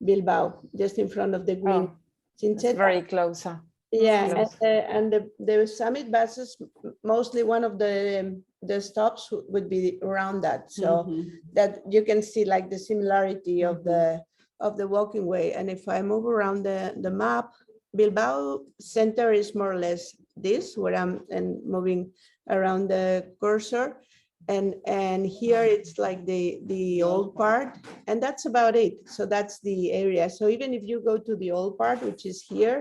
Bilbao, just in front of the green It's chincheta. very close. Yeah, and the summit buses, mostly one of the stops would be around that. So that you can see like the similarity of the walking way. And if I move around the map, Bilbao center is more or less this, where I'm moving around the cursor. And here it's like the old part, and that's about it. So that's the area. So even if you go to the old part, which is here,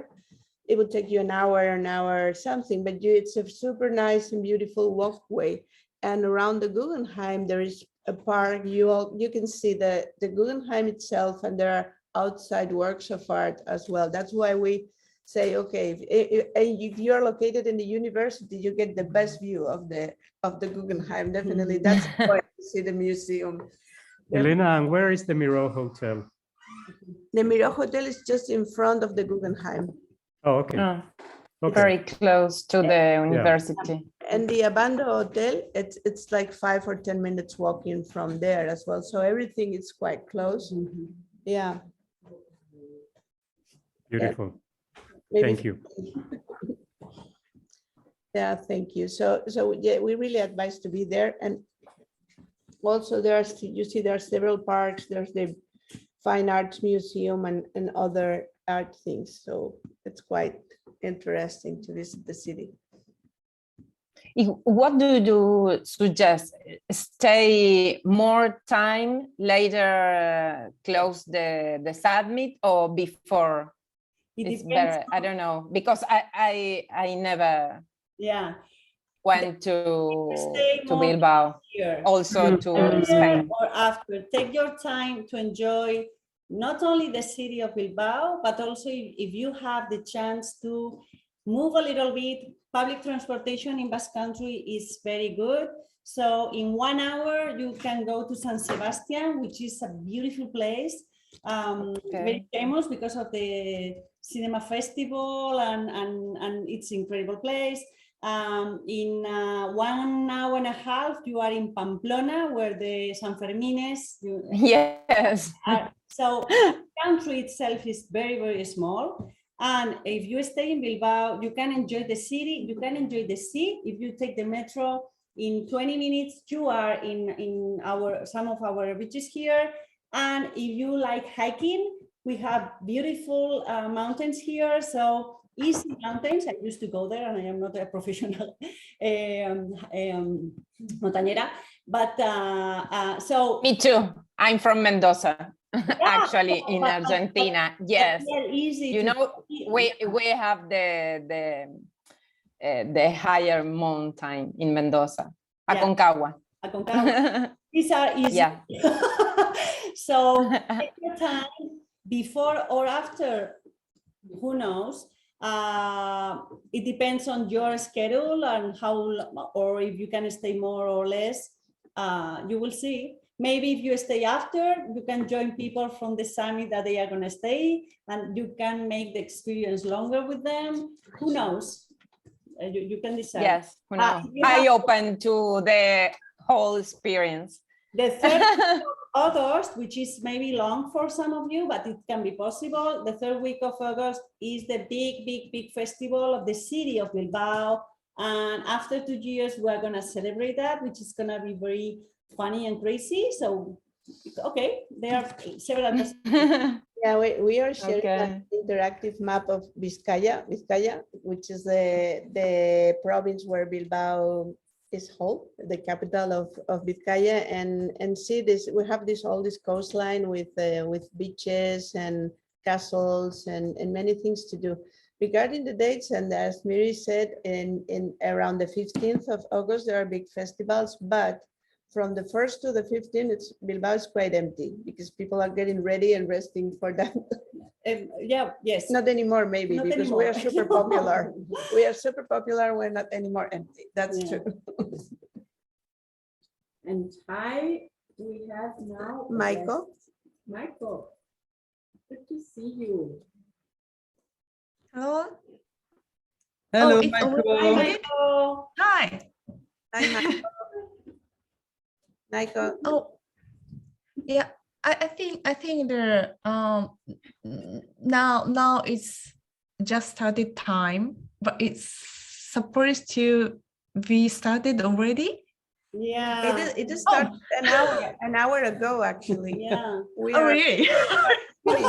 it would take you an hour something, but it's a super nice and beautiful walkway. And around the Guggenheim, there is a park. You can see the Guggenheim itself, and there are outside works of art as well. That's why we say, okay, if you're located in the university, you get the best view of the Guggenheim. Definitely, that's why you see the museum. Elena, and where is the Miro Hotel? The Miro Hotel is just in front of the Guggenheim. Oh, okay. Okay. Very close to the university. And the Abando Hotel, it's like 5 or 10 minutes walking from there as well. So everything is quite close. Yeah. Beautiful. Maybe- Thank you. Yeah, thank you. So yeah, we really advise to be there. And also you see there are several parks. There's the Fine Arts Museum and other art things. So it's quite interesting to visit the city. What do you suggest? Stay more time later, close the summit, or before? It's better. I don't know, because I never went to Bilbao, Here. also to Spain. Or after. Take your time to enjoy not only the city of Bilbao, but also if you have the chance to move a little bit. Public transportation in Basque Country is very good. So in 1 hour, you can go to San Sebastian, which is a beautiful place. very famous because of the cinema festival and it's incredible place. In 1 hour and a half, you are in Pamplona, where the San Fermines. Yes. So the country itself is very, very small. And if you stay in Bilbao, you can enjoy the city, you can enjoy the sea. If you take the metro, in 20 minutes, you are in some of our beaches here. And if you like hiking, we have beautiful mountains here. So easy mountains. I used to go there, and I am not a professional montañera. But so Me too. I'm from Mendoza, actually, in Argentina. Yes. Easy you know, we have the higher mountain in Mendoza, Aconcagua. Aconcagua. These are easy. Yeah. So take your time before or after, who knows? It depends on your schedule and how, or if you can stay more or less, you will see. Maybe if you stay after, you can join people from the summit that they are going to stay, and you can make the experience longer with them. Who knows? You can decide. Yes, who knows? I open to the whole experience. The 3rd of August, which is maybe long for some of you, but it can be possible. The 3rd week of August is the big festival of the city of Bilbao. And after 2 years, we're going to celebrate that, which is going to be very funny and crazy. So, okay, there are several. Yeah, we are sharing an interactive map of Vizcaya, which is the province where Bilbao is whole, the capital of Vizcaya, and see this. We have all this coastline with beaches and castles and many things to do. Regarding the dates, and as Miri said, in around the 15th of August there are big festivals, but from the 1st to the 15th, Bilbao is quite empty because people are getting ready and resting for that. Yes. Not anymore, maybe, Not because anymore. we are super popular. We are super popular. We're not anymore empty. That's true. And we have now Michael. Michael, good to see you. Hello. Hello, it's Michael. Michael. Hi. Hi, Michael. Michael. Oh, yeah. I think the now it's just started time, but it's supposed to be started already. Yeah. It just started an hour ago, actually. Yeah. Really? but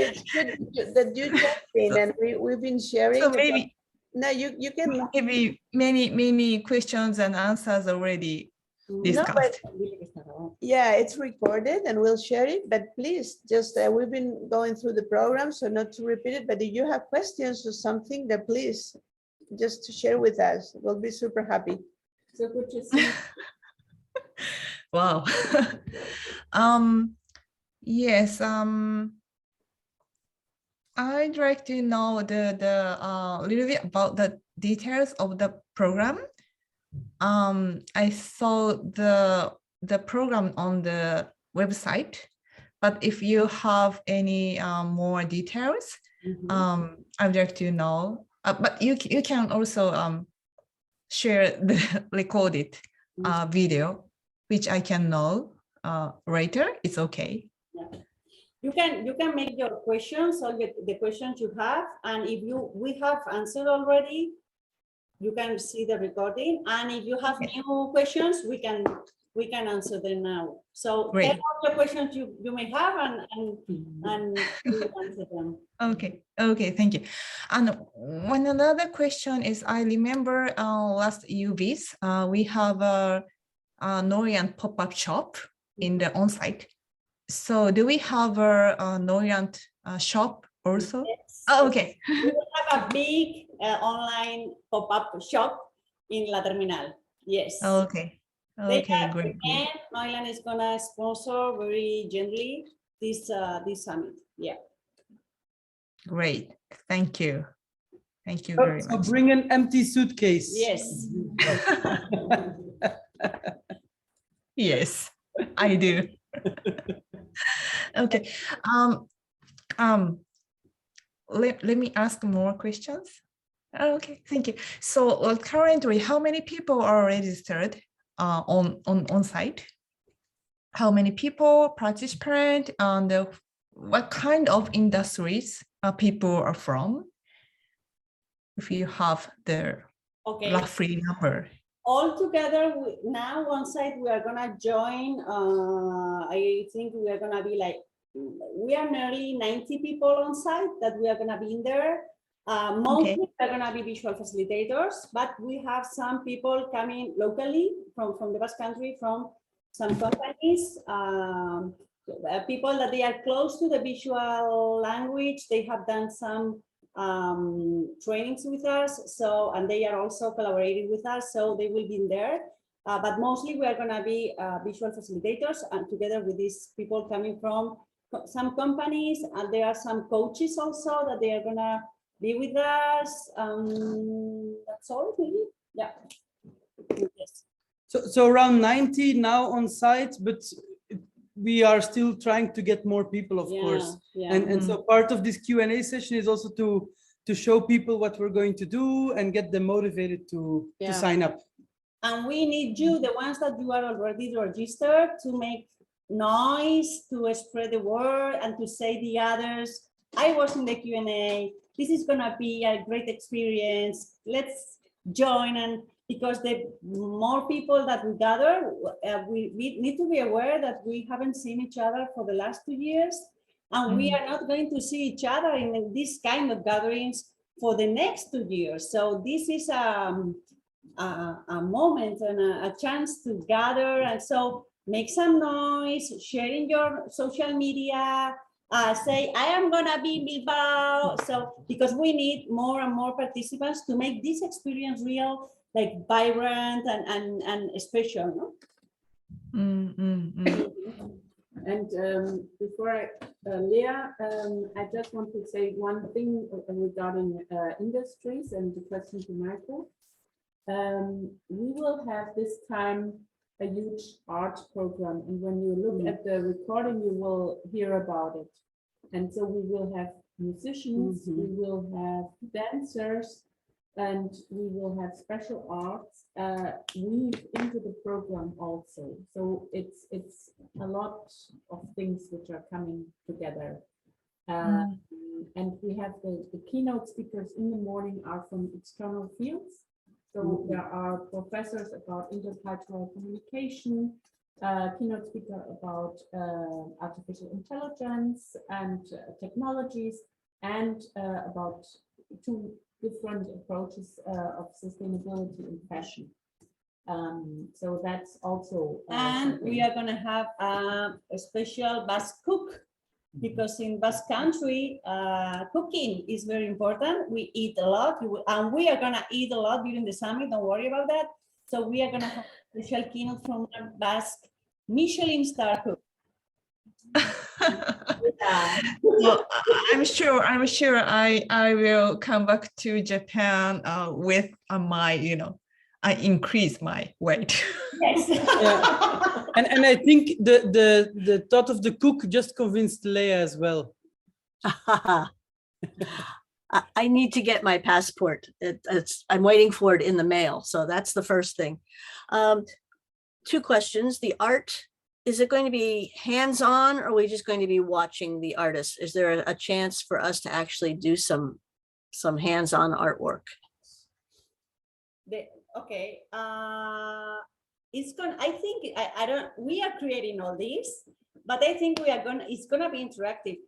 it's good that you checked in, and we've been sharing. So maybe you can maybe many questions and answers already discussed. Yeah, it's recorded and we'll share it, but please just we've been going through the program, so not to repeat it, but if you have questions or something, that please just to share with us. We'll be super happy. So good to see you. Wow. Yes. I'd like to know the little bit about the details of the program. I saw the program on the website, but if you have any more details, I'd like to know. But you can also share the recorded video, which I can know later. It's okay. Yeah. You can make your questions, all the questions you have, and if we have answered already, you can see the recording, and if you have new questions, we can answer them now. So tell all the questions you may have, and we will answer them. Okay, thank you. And one another question is, I remember last UVs, we have a Norient pop-up shop in the on-site. So do we have a Norient shop also? Yes. Oh, okay. We have a big online pop-up shop in La Terminal. Yes. Okay. Okay, great. And Noiland is gonna sponsor very gently this summit. Yeah. Great. Thank you. Thank you very So much. bring an empty suitcase. Yes. Yes, I do. Okay. Let me ask more questions. Okay, thank you. So currently, how many people are registered on site? How many people participate, and what kind of industries people are from? If you have the roughly number. All together now on site we are gonna join. I think we are gonna be like, we are nearly 90 people on site that we are gonna be in there. Mostly are gonna be visual facilitators, but we have some people coming locally from the Basque Country, from some companies, people that they are close to the visual language. They have done some trainings with us, so, and they are also collaborating with us, so they will be in there. But mostly we are going to be visual facilitators, and together with these people coming from some companies, and there are some coaches also that they are going to be with us. That's all, maybe. Yeah. Yes. So around 90 now on site, but we are still trying to get more people, of course. Yeah. And so part of this Q&A session is also to show people what we're going to do and get them motivated to sign up. And we need you, the ones that you are already registered, to make noise, to spread the word, and to say the others, I was in the Q&A, this is gonna be a great experience, let's join. And because the more people that we gather, we need to be aware that we haven't seen each other for the last 2 years, and we are not going to see each other in this kind of gatherings for the next 2 years. So this is a moment and a chance to gather, and so make some noise, share in your social media, say I am gonna be in Bilbao. So because we need more and more participants to make this experience real, like vibrant and special, no? And before Leah, I just want to say one thing regarding industries and the question to Michael. We will have this time a huge art program, and when you look at the recording, you will hear about it. And so we will have musicians, we will have dancers, and we will have special arts weaved into the program also. So it's a lot of things which are coming together. And we have the keynote speakers in the morning are from external fields. So there are professors about intercultural communication, keynote speaker about artificial intelligence and technologies, and about 2 different approaches of sustainability in fashion. So that's also. And we are going to have a special Basque cook, because in Basque Country, cooking is very important. We eat a lot, and we are going to eat a lot during the summit. Don't worry about that. So we are going to have a special keynote from a Basque Michelin star cook. Well, I'm sure I will come back to Japan with my, I increase my weight. Yes. Yeah. And I think the thought of the cook just convinced Leah as well. I need to get my passport. I'm waiting for it in the mail. So that's the first thing. 2 questions. The art, is it going to be hands-on, or are we just going to be watching the artists? Is there a chance for us to actually do some hands-on artwork? Okay. It's going. I think I don't. We are creating all this, but I think it's gonna be interactive.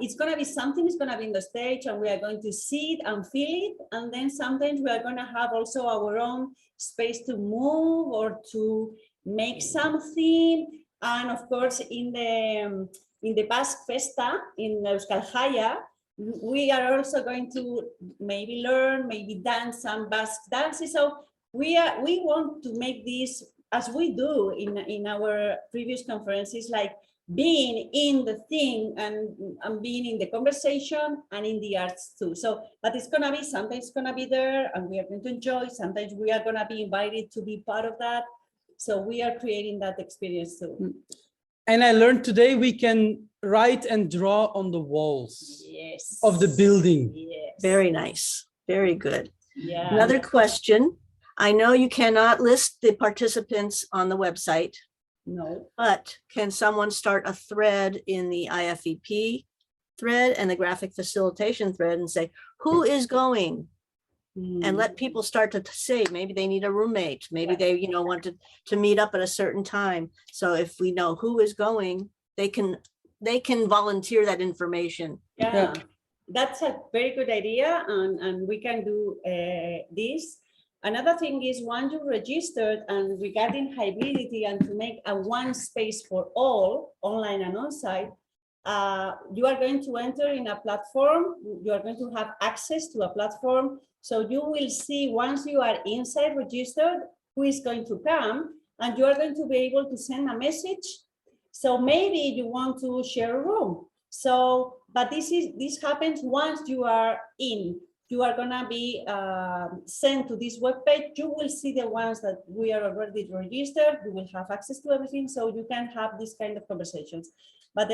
It's gonna be something. It's gonna be in the stage, and we are going to see it and feel it. And then sometimes we are gonna have also our own space to move or to make something. And of course, in the Basque Festa in Euskal Jaya, we are also going to maybe learn, maybe dance some Basque dances. So we want to make this, as we do in our previous conferences, like being in the thing and being in the conversation and in the arts too. So, but it's gonna be, sometimes it's gonna be there and we are going to enjoy. Sometimes we are gonna be invited to be part of that. So we are creating that experience too. And I learned today we can write and draw on the walls Yes. of the building. Yes. Very nice. Very good. Yeah. Another question. I know you cannot list the participants on the website, No. but can someone start a thread in the IFVP thread and the graphic facilitation thread and say, who is going? And let people start to say, maybe they need a roommate, maybe they, you know, want to meet up at a certain time. So if we know who is going, they can volunteer that information. Yeah, that's a very good idea, and we can do this. Another thing is, once you registered and regarding hybridity and to make a one space for all, online and on-site, you are going to enter in a platform, you are going to have access to a platform. So you will see once you are inside registered, who is going to come, and you are going to be able to send a message. So maybe you want to share a room. So, but this happens once you are in. You are gonna be sent to this webpage. You will see the ones that we are already registered. You will have access to everything, so you can have this kind of conversations. But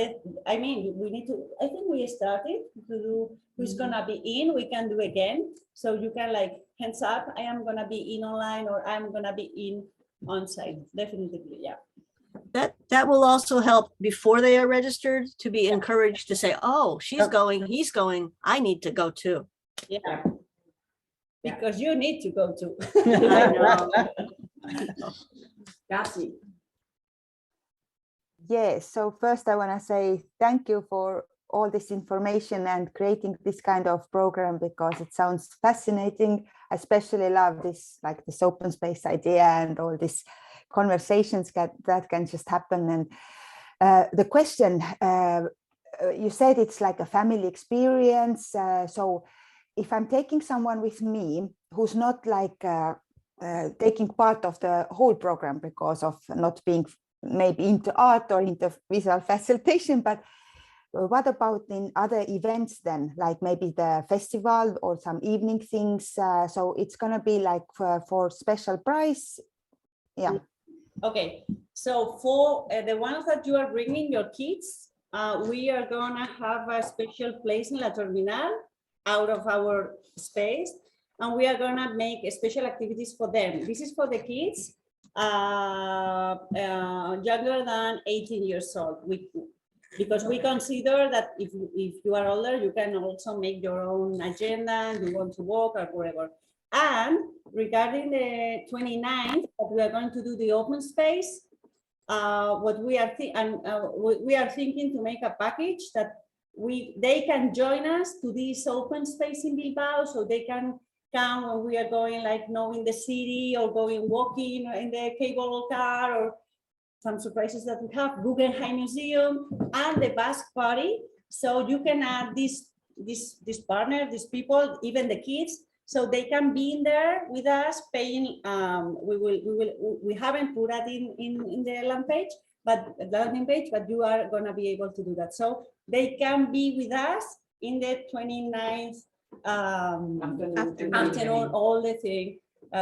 I mean, we need to. I think we started to do who's gonna be in. We can do again. So you can like hands up. I am gonna be in online, or I'm gonna be in on site. Definitely, yeah. That will also help before they are registered to be encouraged to say, oh, she's going, he's going, I need to go too. Yeah, because you need to go too. I know. That's it. Yes, so first I want to say thank you for all this information and creating this kind of program, because it sounds fascinating. I especially love this, like this open space idea and all these conversations that can just happen. And the question, you said it's like a family experience. So if I'm taking someone with me who's not like taking part of the whole program because of not being maybe into art or into visual facilitation, but what about in other events then, like maybe the festival or some evening things? So it's going to be like for special price. Yeah. Okay, so for the ones that you are bringing your kids, we are going to have a special place in La Terminal out of our space, and we are going to make special activities for them. This is for the kids younger than 18 years old. Because we consider that if you are older, you can also make your own agenda, you want to walk or whatever. And regarding the 29th, we are going to do the open space. What we are we are thinking to make a package that they can join us to this open space in Bilbao, so they can come when we are going, like, in the city or going walking in the cable car, or some surprises that we have, Guggenheim Museum and the Basque Party. So you can add this partner, these people, even the kids, so they can be in there with us paying. We haven't put that in the landing page, but you are going to be able to do that. So they can be with us in the 29th afternoon, all the thing.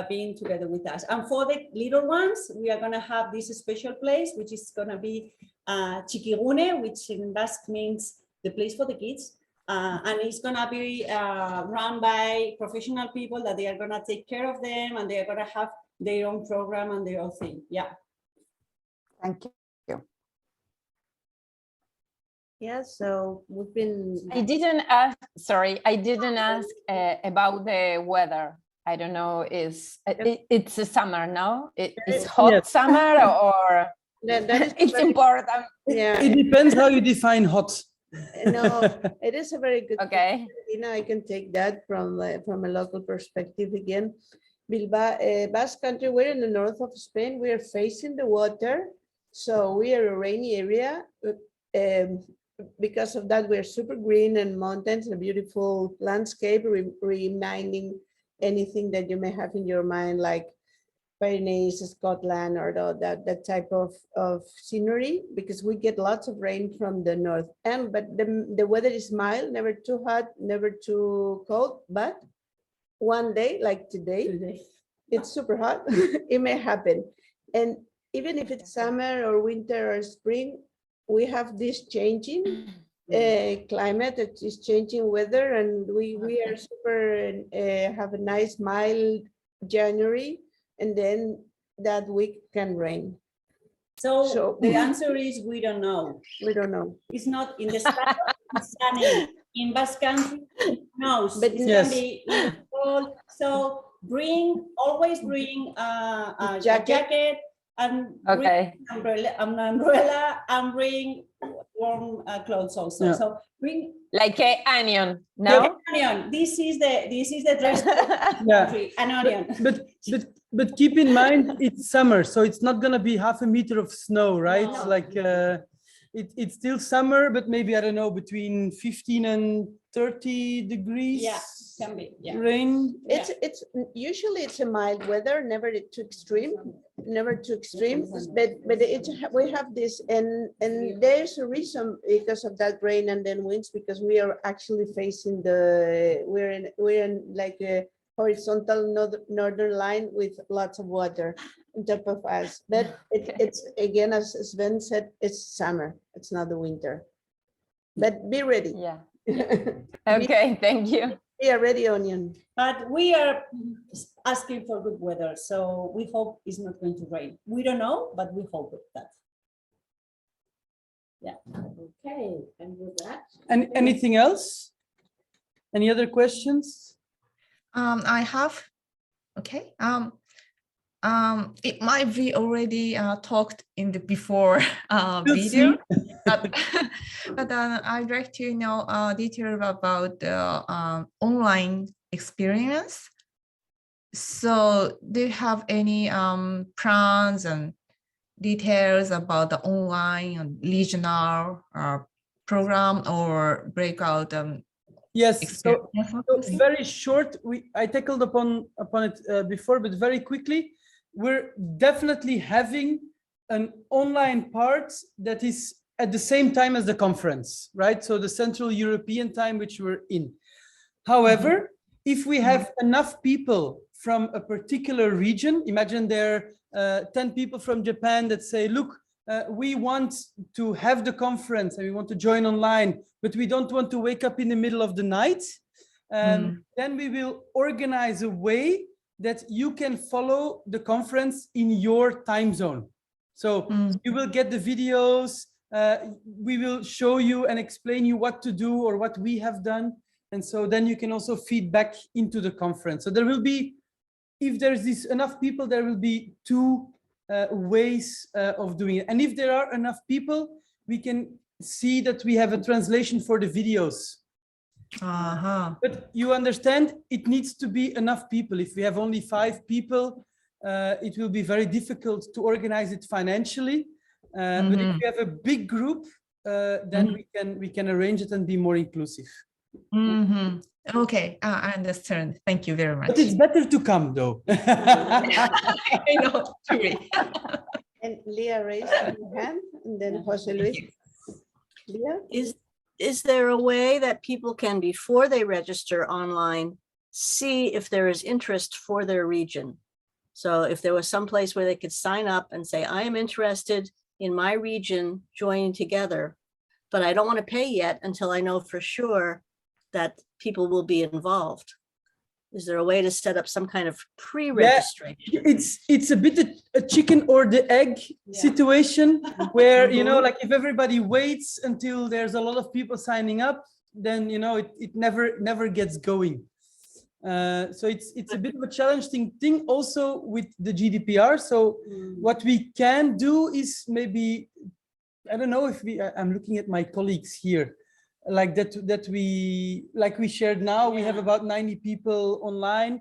Being together with us. And for the little ones, we are going to have this special place, which is going to be Txikigune, which in Basque means the place for the kids. And it's going to be run by professional people that they are going to take care of them, and they are going to have their own program and their own thing. Yeah. Thank you. Yeah, so we've been. I didn't ask about the weather. I don't know, it's a summer, no? It's hot summer, or that is it's important. Yeah, It depends how you define hot. No, it is a very good. Okay. I can take that from a local perspective again. Bilbao, Basque Country, we're in the north of Spain. We are facing the water, so we are a rainy area. Because of that, we're super green and mountains, a beautiful landscape, reminding anything that you may have in your mind, like Pyrenees, Scotland, or that type of scenery, because we get lots of rain from the north. But the weather is mild, never too hot, never too cold. But one day, like today, it's super hot. It may happen. And even if it's summer or winter or spring, we have this changing climate, it is changing weather, and we are super have a nice mild January, and then that week can rain. So the answer is we don't know. We don't know. It's not in the south, it's sunny. In Basque Country, no, But it yes. can be in the cold. So always bring a jacket and Okay. bring an umbrella and bring warm clothes also. Yeah. So bring Like an onion, no? onion. This is the dress Yeah. country, an onion. But keep in mind it's summer, so it's not gonna be half a meter of snow, right? No. Like it's still summer, but maybe I don't know, between 15 and 30 degrees. Yeah, can be. Yeah. Rain. It's usually it's a mild weather, never too extreme, but we have this, and there's a reason because of that rain and then winds, because we are actually facing we're in like a horizontal northern line with lots of water on top of us. But it's again, as Sven said, it's summer, it's not the winter. But be ready. Yeah. Okay, thank you. Be ready, onion. But we are asking for good weather, so we hope it's not going to rain. We don't know, but we hope that. Yeah. Okay, and with that. And anything else? Any other questions? I have, okay. It might be already talked in the before video, but I'd like to know detail about the online experience. So do you have any plans and details about the online and regional program or breakout? Yes, so very short, I tackled upon it before, but very quickly, we're definitely having an online part that is at the same time as the conference, right? So the Central European time, which we're in. However, if we have enough people from a particular region, imagine there are 10 people from Japan that say, look, we want to have the conference and we want to join online, but we don't want to wake up in the middle of the night. Then we will organize a way that you can follow the conference in your time zone. So you will get the videos, we will show you and explain you what to do or what we have done. And so then you can also feed back into the conference. So there will be, if there's enough people, there will be two ways of doing it. And if there are enough people, we can see that we have a translation for the videos. But you understand, it needs to be enough people. If we have only 5 people, it will be very difficult to organize it financially. But if we have a big group, then we can arrange it and be more inclusive. Okay, I understand. Thank you very much. But it's better to come, though. I know, truly. And Leah raised her hand, and then Jose Luis. Leah? Is there a way that people can, before they register online, see if there is interest for their region? So if there was some place where they could sign up and say, I am interested in my region joining together, but I don't want to pay yet until I know for sure that people will be involved. Is there a way to set up some kind of pre-registration? Yeah, it's a bit a chicken or the egg situation where, you know, like if everybody waits until there's a lot of people signing up, then, you know, it never gets going. So it's a bit of a challenging thing also with the GDPR. So what we can do is maybe, I don't know if I'm looking at my colleagues here, like that we shared now, we have about 90 people online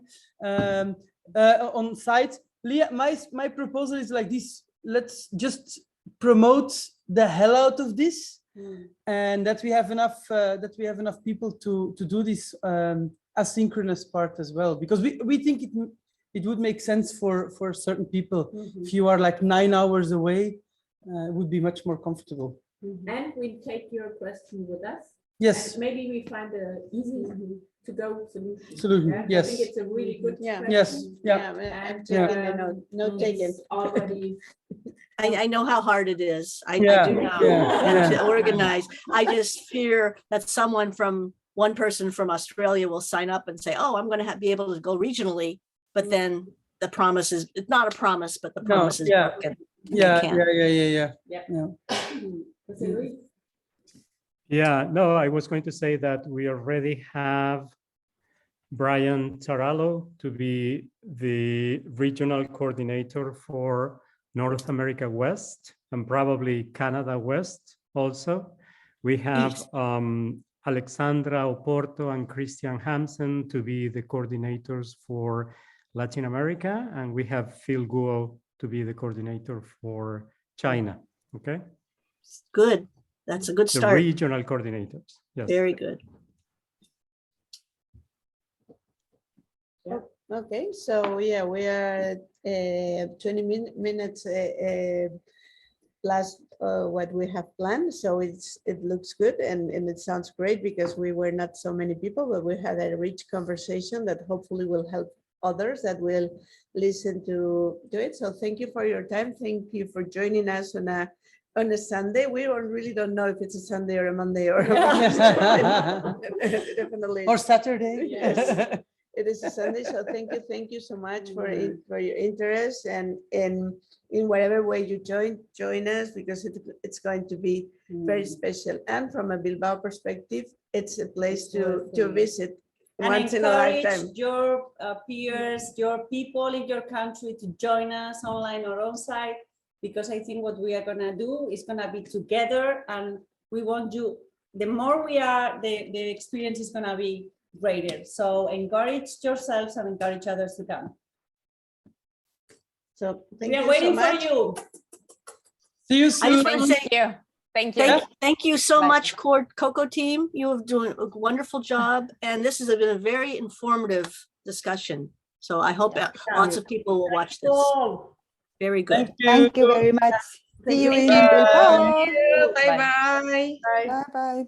on site. Leah, my proposal is like this: let's just promote the hell out of this, and that we have enough people to do this asynchronous part as well, because we think it would make sense for certain people. If you are like 9 hours away, it would be much more comfortable. And we take your question with us. Yes. Maybe we find the easy to go solution. Solution, Yeah? I yes. think it's a really good Yeah. question. Yes. Yeah. I'm And, taking a note. Note taken. it's already I know how hard it is. I Yeah, do know yeah, to yeah. organize. I just fear that one person from Australia will sign up and say, oh, I'm going to be able to go regionally. But then the promise is, it's not a promise, but the promise is yeah. broken. Yeah, can't. yeah. Yeah, no, I was going to say that we already have Brian Tarallo to be the regional coordinator for North America West and probably Canada West also. We have Alexandra Oporto and Christian Hansen to be the coordinators for Latin America, and we have Phil Guo to be the coordinator for China. Okay. Good. That's a good The start. regional coordinators. Yes. Very good. Okay, so yeah, we are at 20 minutes plus what we have planned. So it looks good and it sounds great because we were not so many people, but we had a rich conversation that hopefully will help others that will listen to it. So thank you for your time. Thank you for joining us on a Sunday. We really don't know if it's a Sunday or a Monday or definitely Or Saturday. Yes. It is a Sunday, so thank you so much for your interest and in whatever way you join us, because it's going to be very special. And from a Bilbao perspective, it's a place to visit once in a lifetime. Your peers, your people in your country to join us online or on site, because I think what we are gonna do is gonna be together, and we want you. The more we are, the experience is gonna be greater. So encourage yourselves and encourage others to come. So we are waiting for you. See you I soon. just want to say Thank you. thank you so Bye. much, Coco team. You have done a wonderful job, and this has been a very informative discussion. So I hope lots of people will watch this. Very good. Thank you very much. See you in Bye. Bilbao. Bye bye. Bye bye.